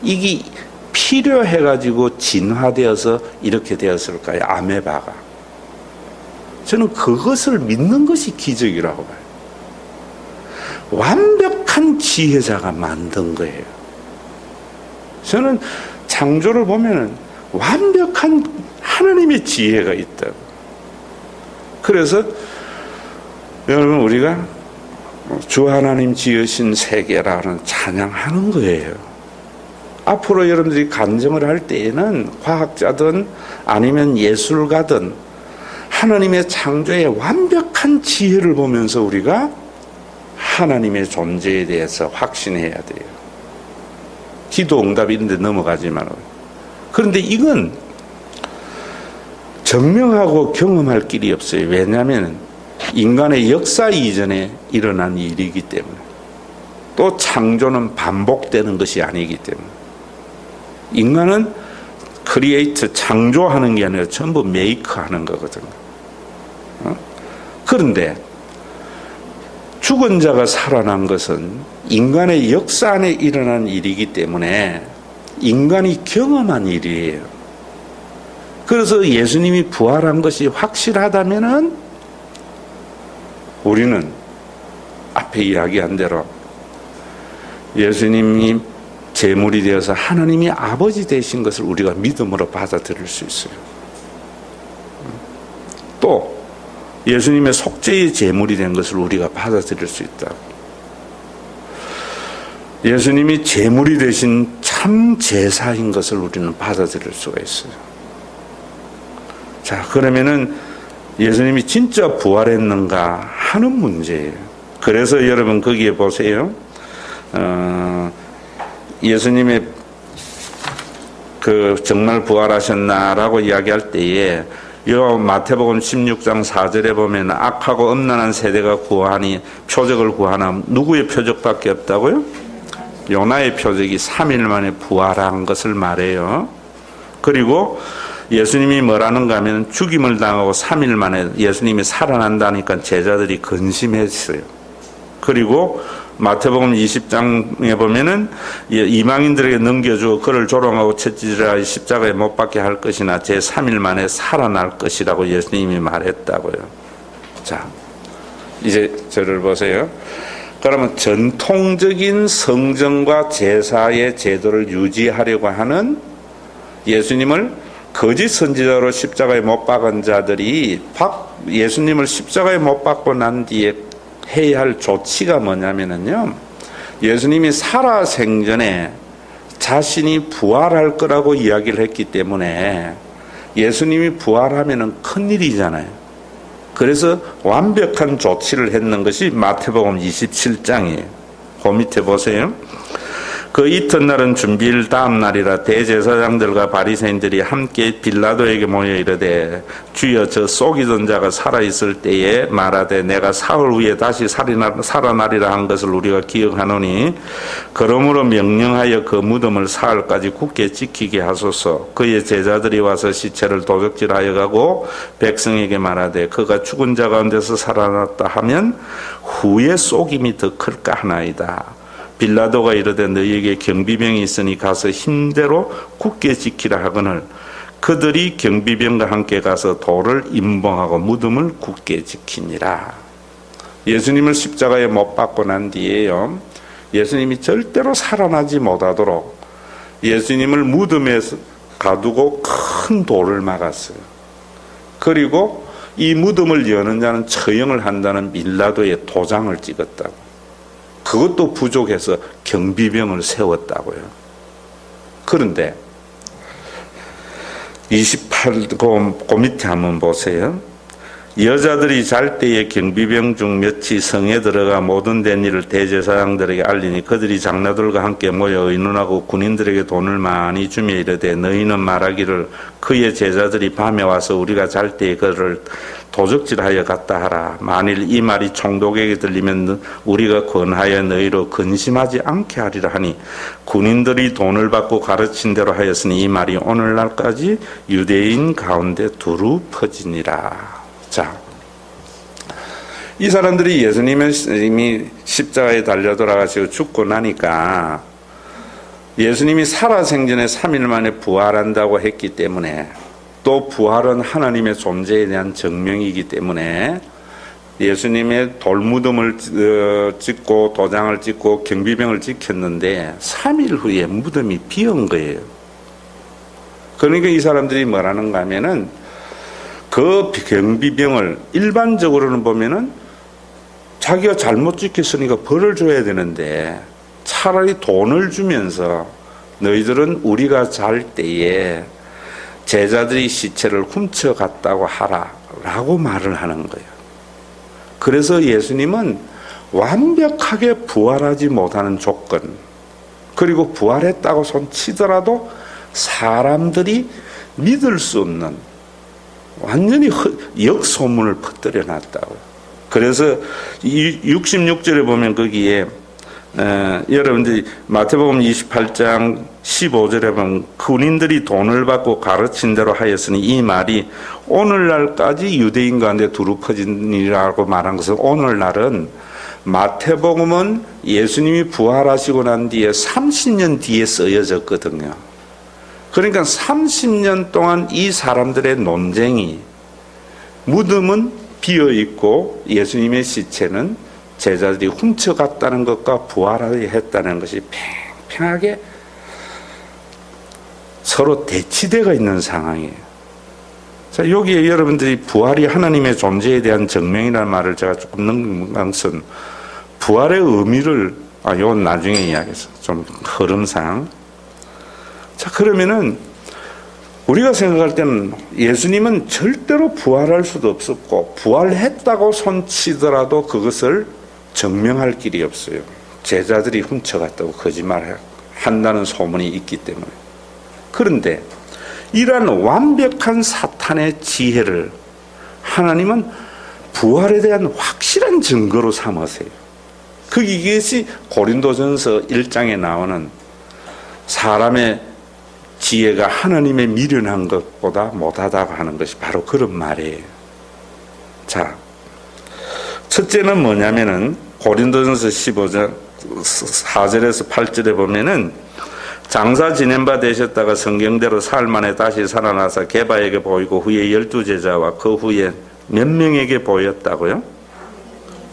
이게 필요해가지고 진화되어서 이렇게 되었을까요? 아메바가. 저는 그것을 믿는 것이 기적이라고 봐요. 완벽한 지혜자가 만든 거예요. 저는 창조를 보면은 완벽한 하나님의 지혜가 있다고. 그래서 여러분 우리가 주 하나님 지으신 세계라는 찬양하는 거예요. 앞으로 여러분들이 간증을 할 때에는 과학자든 아니면 예술가든 하나님의 창조의 완벽한 지혜를 보면서 우리가 하나님의 존재에 대해서 확신해야 돼요. 기도 응답 이런 데 넘어가지 말아요. 그런데 이건 증명하고 경험할 길이 없어요. 왜냐하면 인간의 역사 이전에 일어난 일이기 때문에, 또 창조는 반복되는 것이 아니기 때문에, 인간은 크리에이트, 창조하는 게 아니라 전부 메이크하는 거거든요. 그런데 죽은 자가 살아난 것은 인간의 역사 안에 일어난 일이기 때문에 인간이 경험한 일이에요. 그래서 예수님이 부활한 것이 확실하다면은 우리는 앞에 이야기한 대로 예수님이 제물이 되어서 하나님이 아버지 되신 것을 우리가 믿음으로 받아들일 수 있어요. 또 예수님의 속죄의 제물이 된 것을 우리가 받아들일 수 있다. 예수님이 제물이 되신 참 제사인 것을 우리는 받아들일 수가 있어요. 자, 그러면은 예수님이 진짜 부활했는가 하는 문제예요. 그래서 여러분 거기에 보세요. 예수님의 정말 부활하셨나라고 이야기할 때에 요 마태복음 16장 4절에 보면 악하고 음란한 세대가 구하니 표적을 구하나 누구의 표적밖에 없다고요? 요나의 표적이 3일 만에 부활한 것을 말해요. 그리고 예수님이 뭐라는가 하면 죽임을 당하고 3일 만에 예수님이 살아난다니까 제자들이 근심했어요. 그리고 마태복음 20장에 보면은 이방인들에게 넘겨주어 그를 조롱하고 채찍질하여 십자가에 못 박게 할 것이나 제 3일 만에 살아날 것이라고 예수님이 말했다고요. 자, 이제 저를 보세요. 그러면 전통적인 성전과 제사의 제도를 유지하려고 하는 예수님을 거짓 선지자로 십자가에 못 박은 자들이 예수님을 십자가에 못 박고 난 뒤에 해야 할 조치가 뭐냐면요, 예수님이 살아생전에 자신이 부활할 거라고 이야기를 했기 때문에 예수님이 부활하면은 큰일이잖아요. 그래서 완벽한 조치를 했는 것이 마태복음 27장이에요. 그 밑에 보세요. 그 이튿날은 준비일 다음 날이라 대제사장들과 바리새인들이 함께 빌라도에게 모여 이르되 주여 저 속이던 자가 살아있을 때에 말하되 내가 사흘 후에 다시 살아나리라 한 것을 우리가 기억하노니 그러므로 명령하여 그 무덤을 사흘까지 굳게 지키게 하소서. 그의 제자들이 와서 시체를 도적질하여 가고 백성에게 말하되 그가 죽은 자 가운데서 살아났다 하면 후에 속임이 더 클까 하나이다. 빌라도가 이르되 너희에게 경비병이 있으니 가서 힘대로 굳게 지키라 하거늘 그들이 경비병과 함께 가서 돌을 임봉하고 무덤을 굳게 지키니라. 예수님을 십자가에 못 박고 난 뒤에요, 예수님이 절대로 살아나지 못하도록 예수님을 무덤에 가두고 큰 돌을 막았어요. 그리고 이 무덤을 여는 자는 처형을 한다는 빌라도의 도장을 찍었다고. 그것도 부족해서 경비병을 세웠다고요. 그런데 28, 그 밑에 한번 보세요. 여자들이 잘 때에 경비병 중 몇이 성에 들어가 모든 된 일을 대제사장들에게 알리니 그들이 장로들과 함께 모여 의논하고 군인들에게 돈을 많이 주며 이르되 너희는 말하기를 그의 제자들이 밤에 와서 우리가 잘 때에 그를 도적질하여 갔다 하라. 만일 이 말이 총독에게 들리면 우리가 권하여 너희로 근심하지 않게 하리라 하니 군인들이 돈을 받고 가르친 대로 하였으니 이 말이 오늘날까지 유대인 가운데 두루 퍼지니라. 자, 이 사람들이 예수님이 십자가에 달려 돌아가시고 죽고 나니까 예수님이 살아생전에 3일 만에 부활한다고 했기 때문에, 또 부활은 하나님의 존재에 대한 증명이기 때문에 예수님의 돌무덤을 짓고 도장을 찍고 경비병을 지켰는데 3일 후에 무덤이 비은 거예요. 그러니까 이 사람들이 뭐라는가 하면은 그 경비병을 일반적으로는 보면은 자기가 잘못 지켰으니까 벌을 줘야 되는데 차라리 돈을 주면서 너희들은 우리가 잘 때에 제자들이 시체를 훔쳐갔다고 하라 라고 말을 하는 거예요. 그래서 예수님은 완벽하게 부활하지 못하는 조건, 그리고 부활했다고 손치더라도 사람들이 믿을 수 없는 완전히 역소문을 퍼뜨려 놨다고요. 그래서 66절에 보면 거기에 여러분들이 마태복음 28장 15절에 보면 군인들이 돈을 받고 가르친 대로 하였으니, 이 말이 오늘날까지 유대인 가운데 두루 퍼지니라고 말한 것은, 오늘날은 마태복음은 예수님이 부활하시고 난 뒤에 30년 뒤에 쓰여졌거든요. 그러니까 30년 동안 이 사람들의 논쟁이, 무덤은 비어있고 예수님의 시체는 제자들이 훔쳐갔다는 것과 부활했다는 것이 팽팽하게 서로 대치되어 있는 상황이에요. 자, 여기에 여러분들이 부활이 하나님의 존재에 대한 증명이라는 말을 제가 조금 넘긴 것은, 부활의 의미를 이건 나중에 이야기해서 좀 흐름상. 자, 그러면은 우리가 생각할 때는 예수님은 절대로 부활할 수도 없었고, 부활했다고 손치더라도 그것을 증명할 길이 없어요. 제자들이 훔쳐갔다고 거짓말한다는 소문이 있기 때문에. 그런데 이러한 완벽한 사탄의 지혜를 하나님은 부활에 대한 확실한 증거로 삼으세요. 이것이 고린도전서 1장에 나오는 사람의 지혜가 하나님의 미련한 것보다 못하다고 하는 것이 바로 그런 말이에요. 자, 첫째는 뭐냐면은 고린도전서 15장 4절에서 8절에 보면은, 장사 지낸 바 되셨다가 성경대로 사흘 만에 다시 살아나서 게바에게 보이고 후에 12제자와 그 후에 몇 명에게 보였다고요?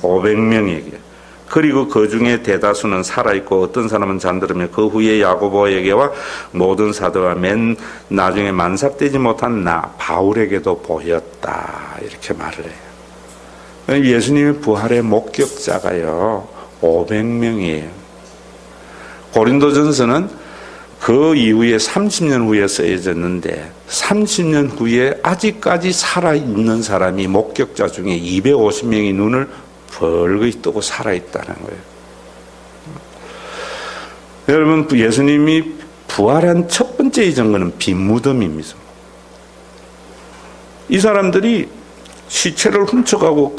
500명에게. 그리고 그 중에 대다수는 살아있고 어떤 사람은 잠들으며, 그 후에 야고보에게와 모든 사도와 맨 나중에 만삭되지 못한 나 바울에게도 보였다, 이렇게 말을 해요. 예수님의 부활의 목격자가요 500명이에요. 고린도전서는 그 이후에 30년 후에 쓰여졌는데, 30년 후에 아직까지 살아있는 사람이 목격자 중에 250명이 눈을 벌거이 뜨고 살아있다는 거예요. 여러분, 예수님이 부활한 첫 번째 증거는 빈 무덤입니다. 이 사람들이 시체를 훔쳐가고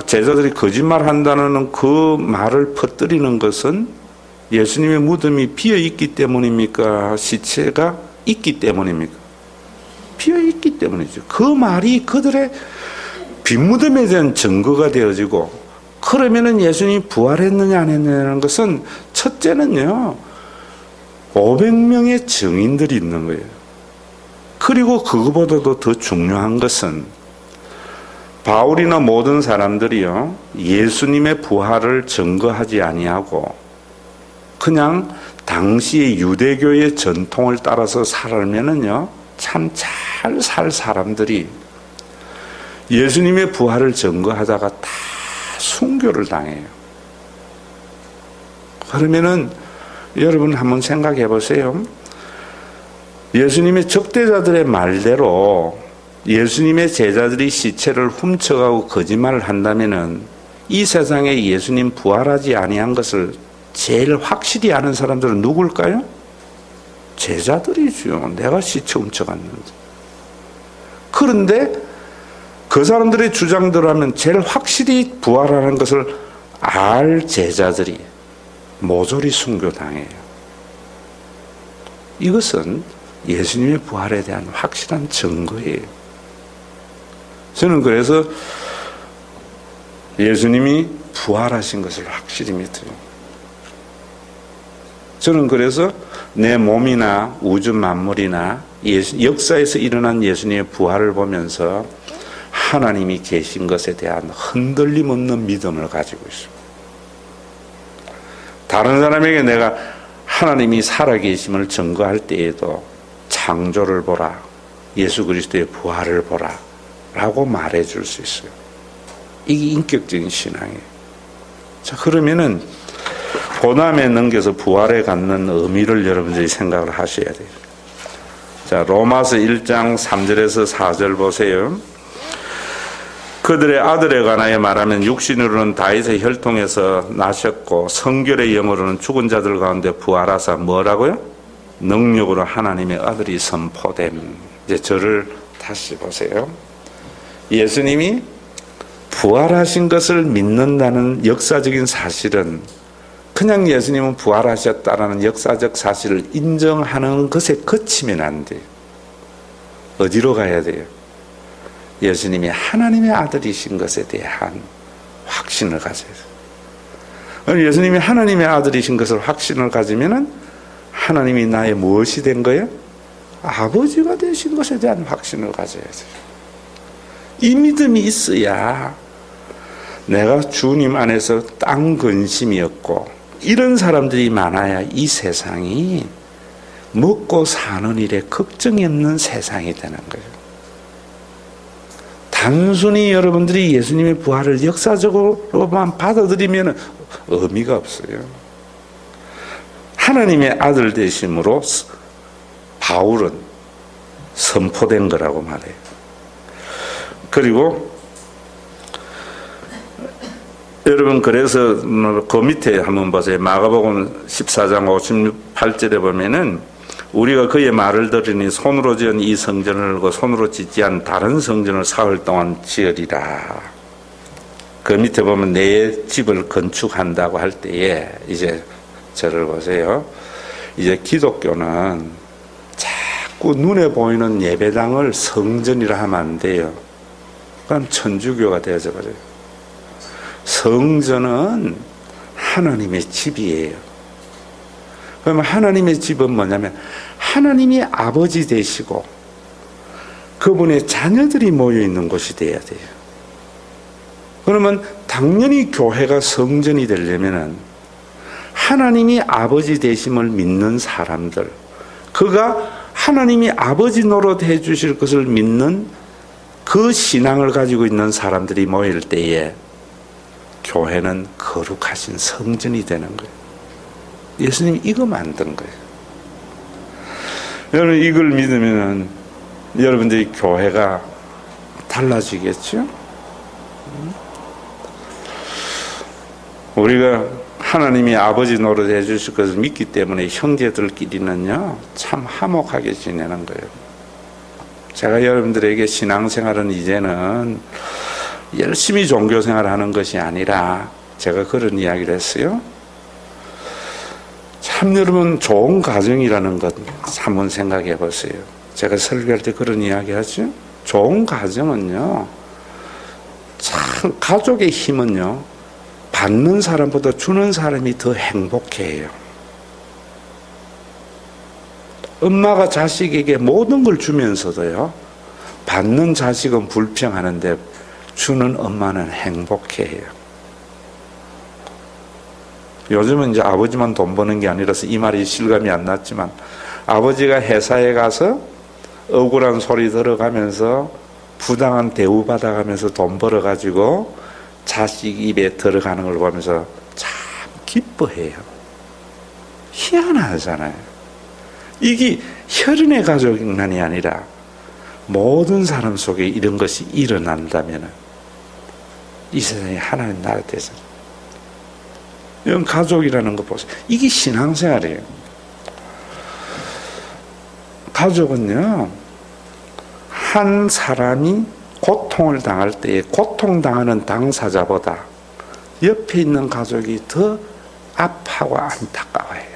제자들이 거짓말한다는 그 말을 퍼뜨리는 것은 예수님의 무덤이 비어있기 때문입니까? 시체가 있기 때문입니까? 비어있기 때문이죠. 그 말이 그들의 빈 무덤에 대한 증거가 되어지고, 그러면은 예수님이 부활했느냐 안 했느냐는 것은, 첫째는요 500명의 증인들이 있는 거예요. 그리고 그거보다도 더 중요한 것은, 바울이나 모든 사람들이요 예수님의 부활을 증거하지 아니하고 그냥 당시의 유대교의 전통을 따라서 살면은요 참 잘 살 사람들이 예수님의 부활을 증거하다가 다 순교를 당해요. 그러면은 여러분 한번 생각해 보세요. 예수님의 적대자들의 말대로 예수님의 제자들이 시체를 훔쳐가고 거짓말을 한다면은, 이 세상에 예수님 부활하지 아니한 것을 제일 확실히 아는 사람들은 누굴까요? 제자들이죠. 내가 시체 훔쳐갔는지. 그런데 그 사람들의 주장대로 하면 제일 확실히 부활하는 것을 알 제자들이 모조리 순교당해요. 이것은 예수님의 부활에 대한 확실한 증거예요. 저는 그래서 예수님이 부활하신 것을 확실히 믿어요. 저는 그래서 내 몸이나 우주 만물이나 역사에서 일어난 예수님의 부활을 보면서 하나님이 계신 것에 대한 흔들림 없는 믿음을 가지고 있습니다. 다른 사람에게 내가 하나님이 살아계심을 증거할 때에도 창조를 보라, 예수 그리스도의 부활을 보라 라고 말해줄 수 있어요. 이게 인격적인 신앙이에요. 자, 그러면은 고난에 넘겨서 부활에 갖는 의미를 여러분들이 생각을 하셔야 돼요. 자, 로마서 1장 3절에서 4절 보세요. 그들의 아들에 관하여 말하면 육신으로는 다윗의 혈통에서 나셨고 성결의 영으로는 죽은 자들 가운데 부활하사 뭐라고요? 능력으로 하나님의 아들이 선포됨. 이제 저를 다시 보세요. 예수님이 부활하신 것을 믿는다는 역사적인 사실은 그냥 예수님은 부활하셨다라는 역사적 사실을 인정하는 것에 그치면 안 돼요. 어디로 가야 돼요? 예수님이 하나님의 아들이신 것에 대한 확신을 가져야 돼요. 예수님이 하나님의 아들이신 것을 확신을 가지면은 하나님이 나의 무엇이 된 거예요? 아버지가 되신 것에 대한 확신을 가져야 돼요. 이 믿음이 있어야 내가 주님 안에서 땅 근심이었고 이런 사람들이 많아야 이 세상이 먹고 사는 일에 걱정이 없는 세상이 되는 거예요. 단순히 여러분들이 예수님의 부활을 역사적으로만 받아들이면 의미가 없어요. 하나님의 아들 되심으로 바울은 선포된 거라고 말해요. 그리고 여러분 그래서 그 밑에 한번 보세요. 마가복음 14장 58절에 보면은 우리가 그의 말을 들으니 손으로 지은 이 성전을 열고 손으로 짓지 않은 다른 성전을 사흘 동안 지으리라. 그 밑에 보면 내 집을 건축한다고 할 때에 이제 저를 보세요. 이제 기독교는 자꾸 눈에 보이는 예배당을 성전이라 하면 안 돼요. 그럼 천주교가 되어져 버려요. 성전은 하나님의 집이에요. 그러면 하나님의 집은 뭐냐면 하나님이 아버지 되시고 그분의 자녀들이 모여 있는 곳이 돼야 돼요. 그러면 당연히 교회가 성전이 되려면은 하나님이 아버지 되심을 믿는 사람들, 그가 하나님이 아버지 노릇 해 주실 것을 믿는 그 신앙을 가지고 있는 사람들이 모일 때에 교회는 거룩하신 성전이 되는 거예요. 예수님이 이거 만든 거예요. 여러분 이걸 믿으면 여러분들이 교회가 달라지겠죠? 우리가 하나님이 아버지 노릇 해주실 것을 믿기 때문에 형제들끼리는요 참 화목하게 지내는 거예요. 제가 여러분들에게 신앙생활은 이제는 열심히 종교생활하는 것이 아니라 제가 그런 이야기를 했어요. 참 여러분 좋은 가정이라는 것 한번 생각해 보세요. 제가 설교할 때 그런 이야기 하죠. 좋은 가정은요 참 가족의 힘은요 받는 사람보다 주는 사람이 더 행복해요. 엄마가 자식에게 모든 걸 주면서도요 받는 자식은 불평하는데 주는 엄마는 행복해해요. 요즘은 이제 아버지만 돈 버는 게 아니라서 이 말이 실감이 안 났지만 아버지가 회사에 가서 억울한 소리 들어가면서 부당한 대우 받아가면서 돈 벌어가지고 자식 입에 들어가는 걸 보면서 참 기뻐해요. 희한하잖아요. 이게 혈연의 가족만이 아니라 모든 사람 속에 이런 것이 일어난다면 이 세상에 하나님 나라 되죠. 이런 가족이라는 거 보세요. 이게 신앙생활이에요. 가족은요 한 사람이 고통을 당할 때에 고통당하는 당사자보다 옆에 있는 가족이 더 아파하고 안타까워해요.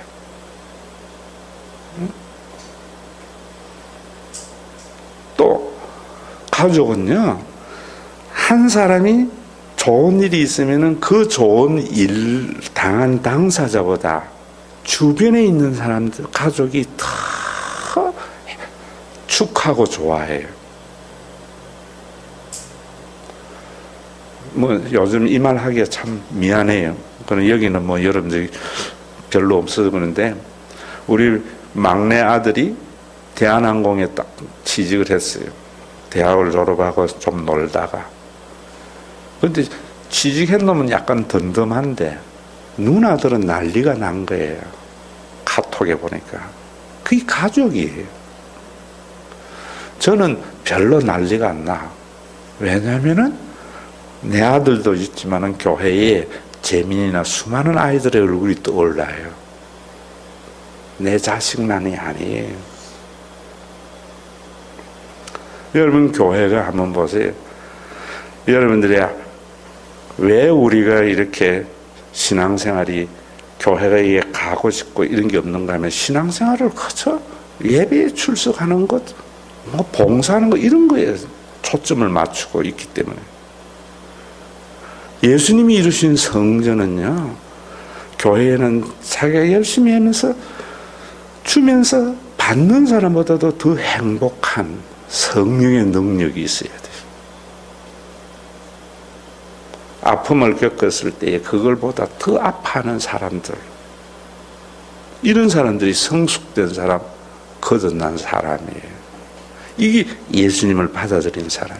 또 가족은요 한 사람이 좋은 일이 있으면 그 좋은 일 당한 당사자보다 주변에 있는 사람들 가족이 더 축하고 좋아해요. 뭐 요즘 이 말 하기가 참 미안해요. 그럼 여기는 뭐 여러분들이 별로 없어서 그러는데 우리 막내 아들이 대한항공에 딱 취직을 했어요. 대학을 졸업하고 좀 놀다가. 근데 취직했놈은 약간 덤덤한데 누나들은 난리가 난 거예요. 카톡에 보니까. 그게 가족이에요. 저는 별로 난리가 안 나. 왜냐하면은 내 아들도 있지만은 교회에 재민이나 수많은 아이들의 얼굴이 떠올라요. 내 자식만이 아니에요. 여러분 교회가 한번 보세요. 여러분들이 왜 우리가 이렇게 신앙생활이 교회에 가고 싶고 이런 게 없는가 하면 신앙생활을 그저 예배에 출석하는 것, 뭐 봉사하는 것 이런 거에 초점을 맞추고 있기 때문에 예수님이 이루신 성전은요, 교회에는 자기가 열심히 하면서 주면서 받는 사람보다도 더 행복한 성령의 능력이 있어야 돼요. 아픔을 겪었을 때 그걸보다 더 아파하는 사람들, 이런 사람들이 성숙된 사람, 거듭난 사람이에요. 이게 예수님을 받아들인 사람.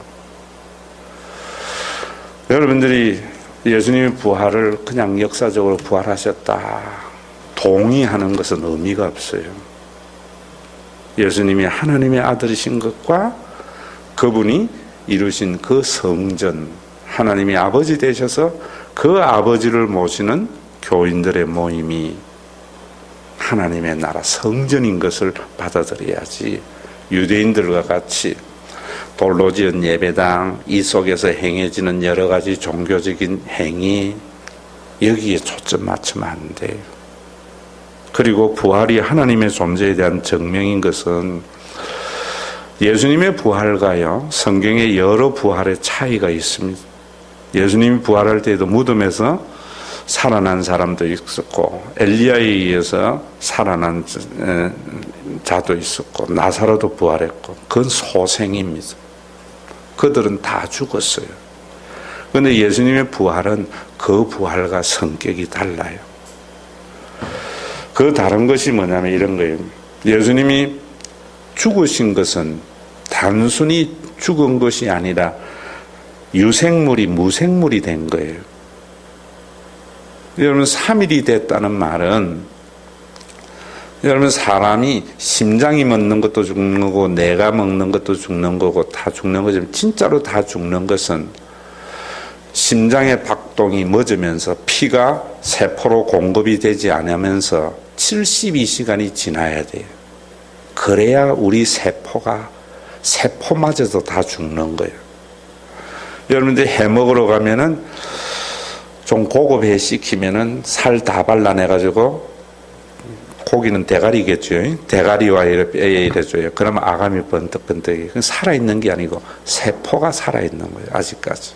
여러분들이 예수님의 부활을 그냥 역사적으로 부활하셨다 동의하는 것은 의미가 없어요. 예수님이 하나님의 아들이신 것과 그분이 이루신 그 성전, 하나님이 아버지 되셔서 그 아버지를 모시는 교인들의 모임이 하나님의 나라 성전인 것을 받아들여야지, 유대인들과 같이 돌로 지은 예배당, 이 속에서 행해지는 여러 가지 종교적인 행위, 여기에 초점 맞추면 안 돼요. 그리고 부활이 하나님의 존재에 대한 증명인 것은 예수님의 부활과요, 성경의 여러 부활의 차이가 있습니다. 예수님이 부활할 때에도 무덤에서 살아난 사람도 있었고, 엘리야에 의해서 살아난 자도 있었고, 나사로도 부활했고, 그건 소생입니다. 그들은 다 죽었어요. 그런데 예수님의 부활은 그 부활과 성격이 달라요. 그 다른 것이 뭐냐면 이런 거예요. 예수님이 죽으신 것은 단순히 죽은 것이 아니라 유생물이 무생물이 된 거예요. 여러분, 3일이 됐다는 말은, 여러분, 사람이 심장이 먹는 것도 죽는 거고 뇌가 먹는 것도 죽는 거고 다 죽는 거지만, 진짜로 다 죽는 것은 심장의 박동이 멎으면서 피가 세포로 공급이 되지 않으면서 72시간이 지나야 돼요. 그래야 우리 세포마저도 다 죽는 거예요. 여러분들 해 먹으러 가면은 좀 고급 회 시키면은 살 다 발라내가지고, 고기는 대가리겠죠. 대가리와 뼈에 이래줘요. 그러면 아감이 번뜩번뜩해. 그건 살아있는 게 아니고 세포가 살아있는 거예요. 아직까지.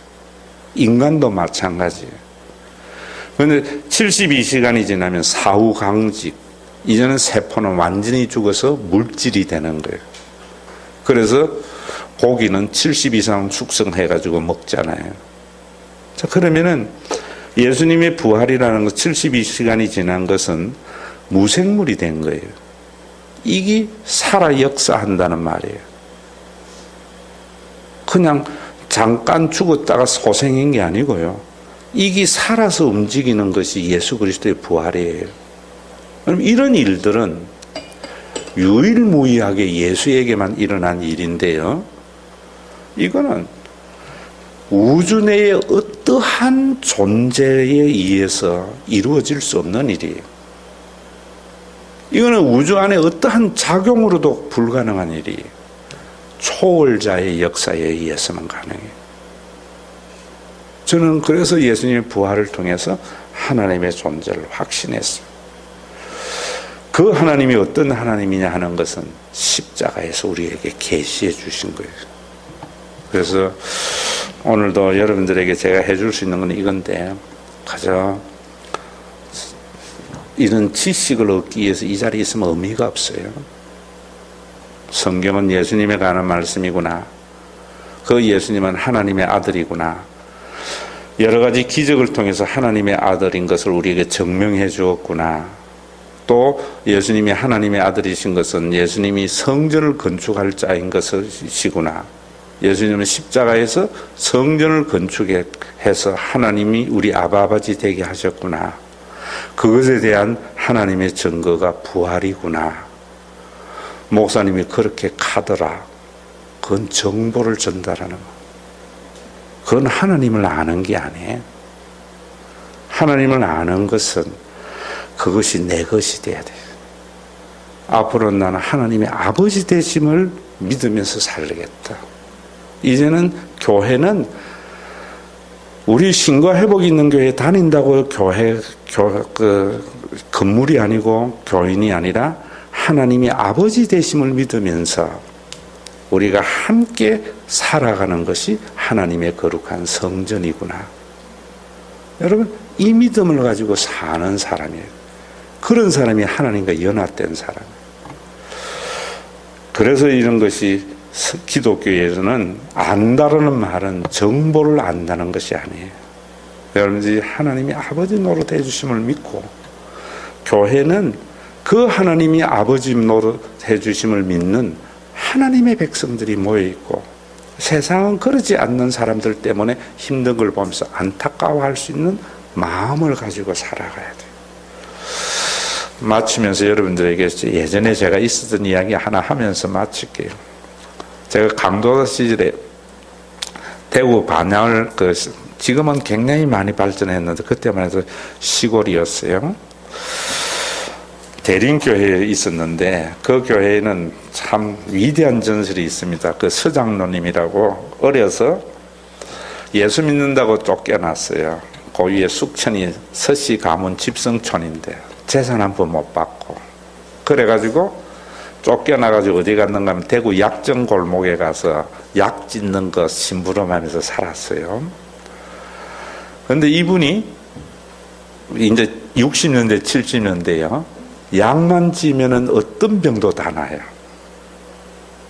인간도 마찬가지예요. 그런데 72시간이 지나면 사후강직. 이제는 세포는 완전히 죽어서 물질이 되는 거예요. 그래서 고기는 70 이상 숙성해가지고 먹잖아요. 자, 그러면은 예수님의 부활이라는 것, 72시간이 지난 것은 무생물이 된 거예요. 이게 살아 역사한다는 말이에요. 그냥 잠깐 죽었다가 소생인 게 아니고요. 이게 살아서 움직이는 것이 예수 그리스도의 부활이에요. 그럼 이런 일들은 유일무이하게 예수에게만 일어난 일인데요. 이거는 우주 내의 어떠한 존재에 의해서 이루어질 수 없는 일이에요. 이거는 우주 안에 어떠한 작용으로도 불가능한 일이에요. 초월자의 역사에 의해서만 가능해요. 저는 그래서 예수님의 부활을 통해서 하나님의 존재를 확신했어요. 그 하나님이 어떤 하나님이냐 하는 것은 십자가에서 우리에게 계시해 주신 거예요. 그래서 오늘도 여러분들에게 제가 해줄 수 있는 건 이건데, 가장 이런 지식을 얻기 위해서 이 자리에 있으면 의미가 없어요. 성경은 예수님에 관한 말씀이구나. 그 예수님은 하나님의 아들이구나. 여러 가지 기적을 통해서 하나님의 아들인 것을 우리에게 증명해 주었구나. 또 예수님이 하나님의 아들이신 것은 예수님이 성전을 건축할 자인 것이구나. 예수님은 십자가에서 성전을 건축해서 하나님이 우리 아버지 되게 하셨구나. 그것에 대한 하나님의 증거가 부활이구나. 목사님이 그렇게 가더라. 그건 정보를 전달하는 거. 그건 하나님을 아는 게 아니에요. 하나님을 아는 것은 그것이 내 것이 돼야 돼요. 앞으로는 나는 하나님의 아버지 되심을 믿으면서 살겠다. 이제는 교회는 우리 신과 회복 있는 교회에 다닌다고 건물이 아니고 교인이 아니라 하나님의 아버지 되심을 믿으면서 우리가 함께 살아가는 것이 하나님의 거룩한 성전이구나. 여러분, 이 믿음을 가지고 사는 사람이에요. 그런 사람이 하나님과 연합된 사람이에요. 그래서 이런 것이 기독교에서는 안다라는 말은 정보를 안다는 것이 아니에요. 여러분들이 하나님이 아버지 노릇 해주심을 믿고, 교회는 그 하나님이 아버지 노릇 해주심을 믿는 하나님의 백성들이 모여있고, 세상은 그러지 않는 사람들 때문에 힘든 걸 보면서 안타까워할 수 있는 마음을 가지고 살아가야 돼요. 마치면서 여러분들에게 예전에 제가 있었던 이야기 하나 하면서 마칠게요. 제가 강도사 시절에 대구 반야을, 지금은 굉장히 많이 발전했는데 그때만 해도 시골이었어요. 대림교회에 있었는데 그 교회에는 참 위대한 전설이 있습니다. 그 서장로님이라고 어려서 예수 믿는다고 쫓겨났어요. 그 위에 숙천이 서씨 가문 집성촌인데 재산 한 푼 못 받고, 그래가지고 쫓겨나가지고 어디 갔는가 하면 대구 약정 골목에 가서 약 짓는 거 심부름하면서 살았어요. 그런데 이분이 이제 60년대 70년대요 약만 지면은 어떤 병도 다 나요.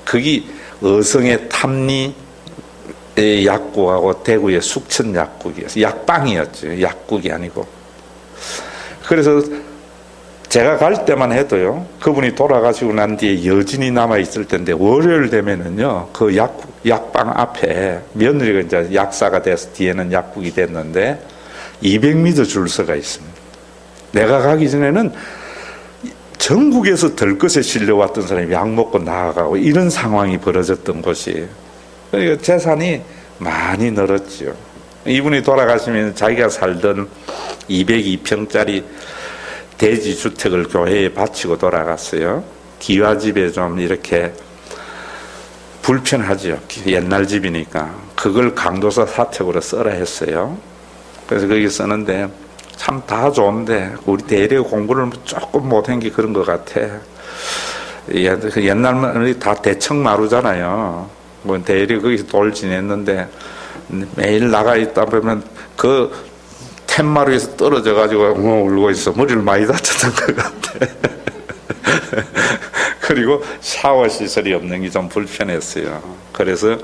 그게 어성의 탐리의 약국하고 대구의 숙천 약국이었어요. 약방이었죠. 약국이 아니고. 그래서 제가 갈 때만 해도요, 그분이 돌아가시고 난 뒤에 여진이 남아있을 텐데, 월요일 되면은요, 그 약방 앞에 며느리가 이제 약사가 돼서 뒤에는 약국이 됐는데, 200m 줄 서가 있습니다. 내가 가기 전에는 전국에서 들것에 실려왔던 사람이 약 먹고 나아가고 이런 상황이 벌어졌던 곳이에요. 그러니까 재산이 많이 늘었죠. 이분이 돌아가시면 자기가 살던 202평짜리 대지주택을 교회에 바치고 돌아갔어요. 기와집에 좀 이렇게 불편하죠. 옛날 집이니까. 그걸 강도사 사택으로 써라 했어요. 그래서 거기 쓰는데 참 다 좋은데 우리 대려 공부를 조금 못한 게 그런 것 같아. 옛날은 다 대청마루잖아요. 뭐 대려 거기서 돌 지냈는데 매일 나가 있다 보면 그 툇마루에서 떨어져 가지고 울고 있어. 머리를 많이 다쳤던 것 같아. 그리고 샤워 시설이 없는 게 좀 불편했어요. 그래서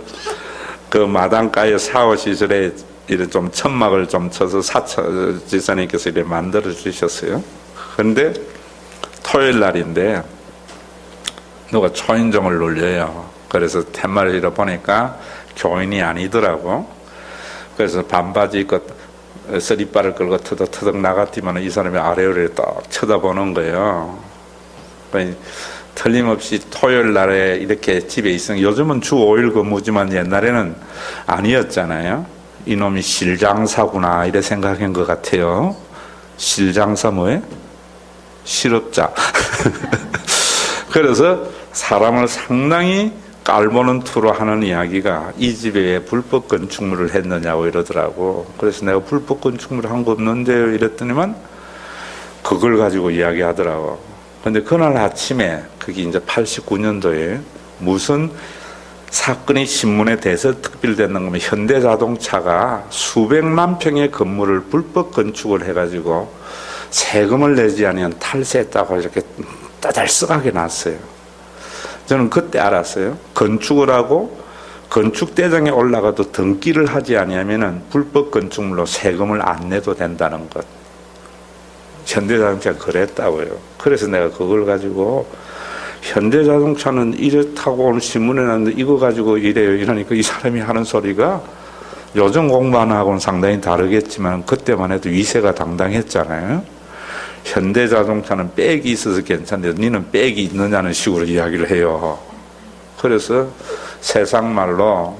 그 마당가에 샤워 시설에 이래 좀 천막을 좀 쳐서 지사님께서 이래 만들어 주셨어요. 그런데 토요일 날인데 누가 초인종을 눌려요. 그래서 툇마루를 보니까 교인이 아니더라고. 그래서 반바지 입고 서리발을 끌고 터덕터덕 나갔더니 이 사람이 아래를 딱 쳐다보는 거예요. 틀림없이 토요일 날에 이렇게 집에 있으면, 요즘은 주 5일 근무지만 옛날에는 아니었잖아요. 이놈이 실장사구나 이래 생각한 것 같아요. 실장사 뭐예요? 실업자. 그래서 사람을 상당히 깔보는 투로 하는 이야기가, 이 집에 왜 불법 건축물을 했느냐고 이러더라고. 그래서 내가 불법 건축물을 한 거 없는데요 이랬더니만 그걸 가지고 이야기하더라고. 근데 그날 아침에, 그게 이제 89년도에 무슨 사건이 신문에 대서특필됐는 거면 현대자동차가 수백만 평의 건물을 불법 건축을 해가지고 세금을 내지 않으면 탈세했다고 이렇게 따달썩하게 났어요. 저는 그때 알았어요. 건축을 하고 건축대장에 올라가도 등기를 하지 아니하면 불법 건축물로 세금을 안 내도 된다는 것. 현대자동차가 그랬다고요. 그래서 내가 그걸 가지고 현대자동차는 이렇다고 오늘 신문에 났는데 이거 가지고 이래요 이러니까 이 사람이 하는 소리가 요즘 공부하는 하고는 상당히 다르겠지만 그때만 해도 위세가 당당했잖아요. 현대자동차는 백이 있어서 괜찮은데 너는 백이 있느냐는 식으로 이야기를 해요. 그래서 세상 말로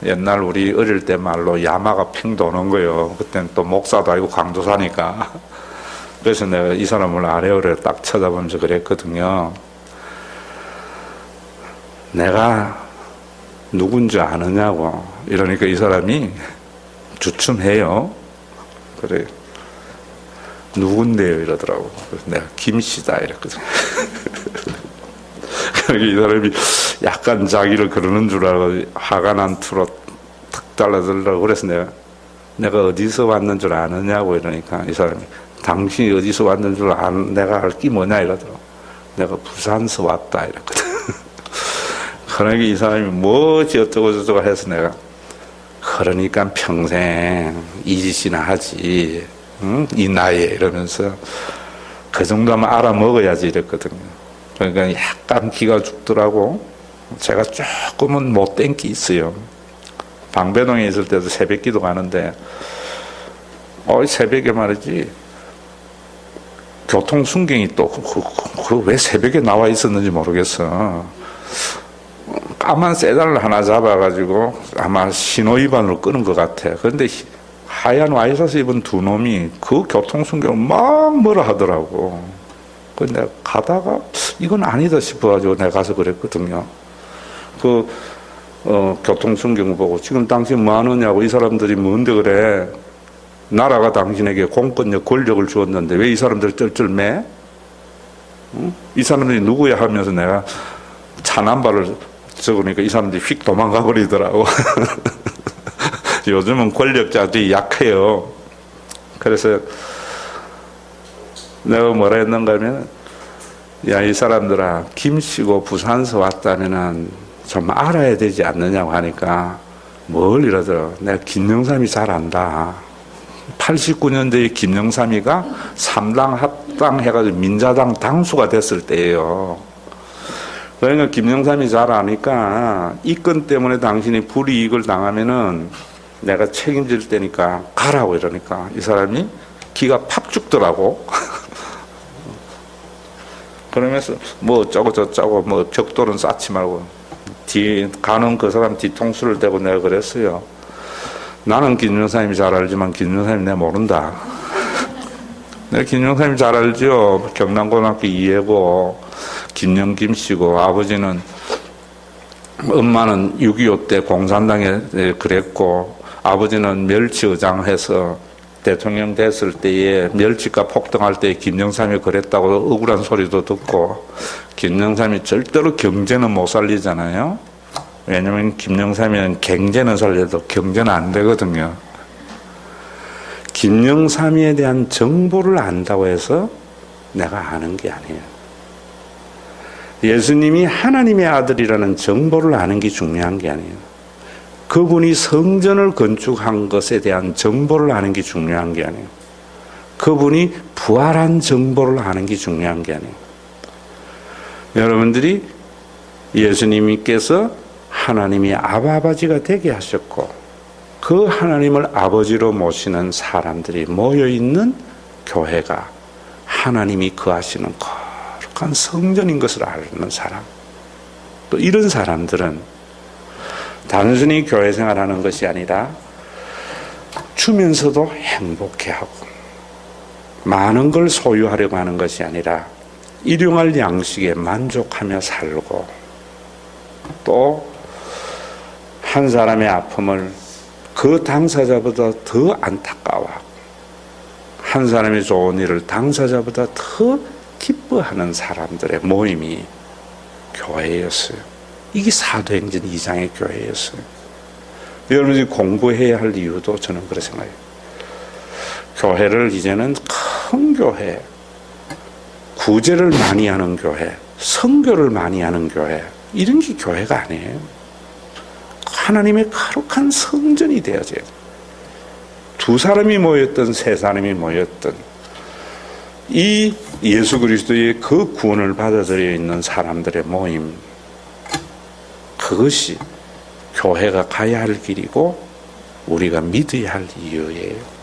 옛날 우리 어릴 때 말로 야마가 팽 도는 거예요. 그때는 또 목사도 아니고 강도사니까. 그래서 내가 이 사람을 아래어래 딱 쳐다보면서 그랬거든요. 내가 누군지 아느냐고. 이러니까 이 사람이 주춤해요. 그래. 누군데요? 이러더라고. 그래서 내가 김씨다. 이랬거든. 그러니까 이 사람이 약간 자기를 그러는 줄 알고 화가 난 투로 탁 달라들라고. 그래서 내가 어디서 왔는 줄 아느냐고. 이러니까 이 사람이 당신이 어디서 왔는 줄 내가 알 게 뭐냐 이러더라고. 내가 부산서 왔다. 이랬거든. 그러니까 이 사람이 뭐지 어쩌고 저쩌고 해서 내가 그러니까 평생 이 짓이나 하지. 응? 이 나이에 이러면서 그 정도면 알아먹어야지 이랬거든요. 그러니까 약간 기가 죽더라고. 제가 조금은 못된 게 있어요. 방배동에 있을 때도 새벽기도 가는데 새벽에 말이지 교통순경이 또 왜 새벽에 나와 있었는지 모르겠어. 까만 세단을 하나 잡아가지고 아마 신호위반으로 끄는 것 같아. 그런데 하얀 와이셔츠 입은 두 놈이 그 교통순경을 막 뭐라 하더라고. 근데 내가 가다가 이건 아니다 싶어가지고 내가 가서 그랬거든요. 교통순경 보고 지금 당신 뭐 하느냐고. 이 사람들이 뭔데 그래. 나라가 당신에게 공권력 권력을 주었는데 왜 이 사람들 쩔쩔매? 응? 이 사람들이 누구야 하면서 내가 차 남발을 적으니까 이 사람들이 휙 도망가 버리더라고. 요즘은 권력자들이 약해요. 그래서 내가 뭐라 했는가 하면, 야, 이 사람들아, 김씨고 부산서 왔다면은 좀 알아야 되지 않느냐고 하니까 뭘 이러더라. 내가 김영삼이 잘 안다. 89년도에 김영삼이가 3당 합당해가지고 민자당 당수가 됐을 때예요. 그러니까 김영삼이 잘 아니까 이 건 때문에 당신이 불이익을 당하면은 내가 책임질 테니까 가라고 이러니까 이 사람이 기가 팍 죽더라고. 그러면서 뭐 어쩌고 저쩌고 뭐 벽돌은 쌓지 말고 가는 그 사람 뒤통수를 대고 내가 그랬어요. 나는 김영삼이 잘 알지만 김영삼이 내가 모른다. 내가 김영삼이 잘 알죠. 경남고등학교 2회고 김영김 씨고 아버지는 엄마는 6.25 때 공산당에 그랬고 아버지는 멸치의장 해서 대통령 됐을 때에 멸치가 폭등할 때 김영삼이 그랬다고 억울한 소리도 듣고 김영삼이 절대로 경제는 못 살리잖아요. 왜냐면 김영삼이는 경제는 살려도 경제는 안 되거든요. 김영삼이에 대한 정보를 안다고 해서 내가 아는 게 아니에요. 예수님이 하나님의 아들이라는 정보를 아는 게 중요한 게 아니에요. 그분이 성전을 건축한 것에 대한 정보를 아는 게 중요한 게 아니에요. 그분이 부활한 정보를 아는 게 중요한 게 아니에요. 여러분들이 예수님께서 하나님이 아버지가 되게 하셨고 그 하나님을 아버지로 모시는 사람들이 모여있는 교회가 하나님이 거하시는 거룩한 성전인 것을 아는 사람. 또 이런 사람들은 단순히 교회 생활하는 것이 아니라 주면서도 행복해하고 많은 걸 소유하려고 하는 것이 아니라 일용할 양식에 만족하며 살고 또 한 사람의 아픔을 그 당사자보다 더 안타까워하고 한 사람의 좋은 일을 당사자보다 더 기뻐하는 사람들의 모임이 교회였어요. 이게 사도행전 2장의 교회였어요. 여러분이 공부해야 할 이유도 저는 그렇게 생각해요. 교회를 이제는 큰 교회, 구제를 많이 하는 교회, 선교를 많이 하는 교회, 이런 게 교회가 아니에요. 하나님의 거룩한 성전이 되어져야 돼요. 두 사람이 모였던 세 사람이 모였던 이 예수 그리스도의 그 구원을 받아들여 있는 사람들의 모임, 그것이 교회가 가야 할 길이고 우리가 믿어야 할 이유예요.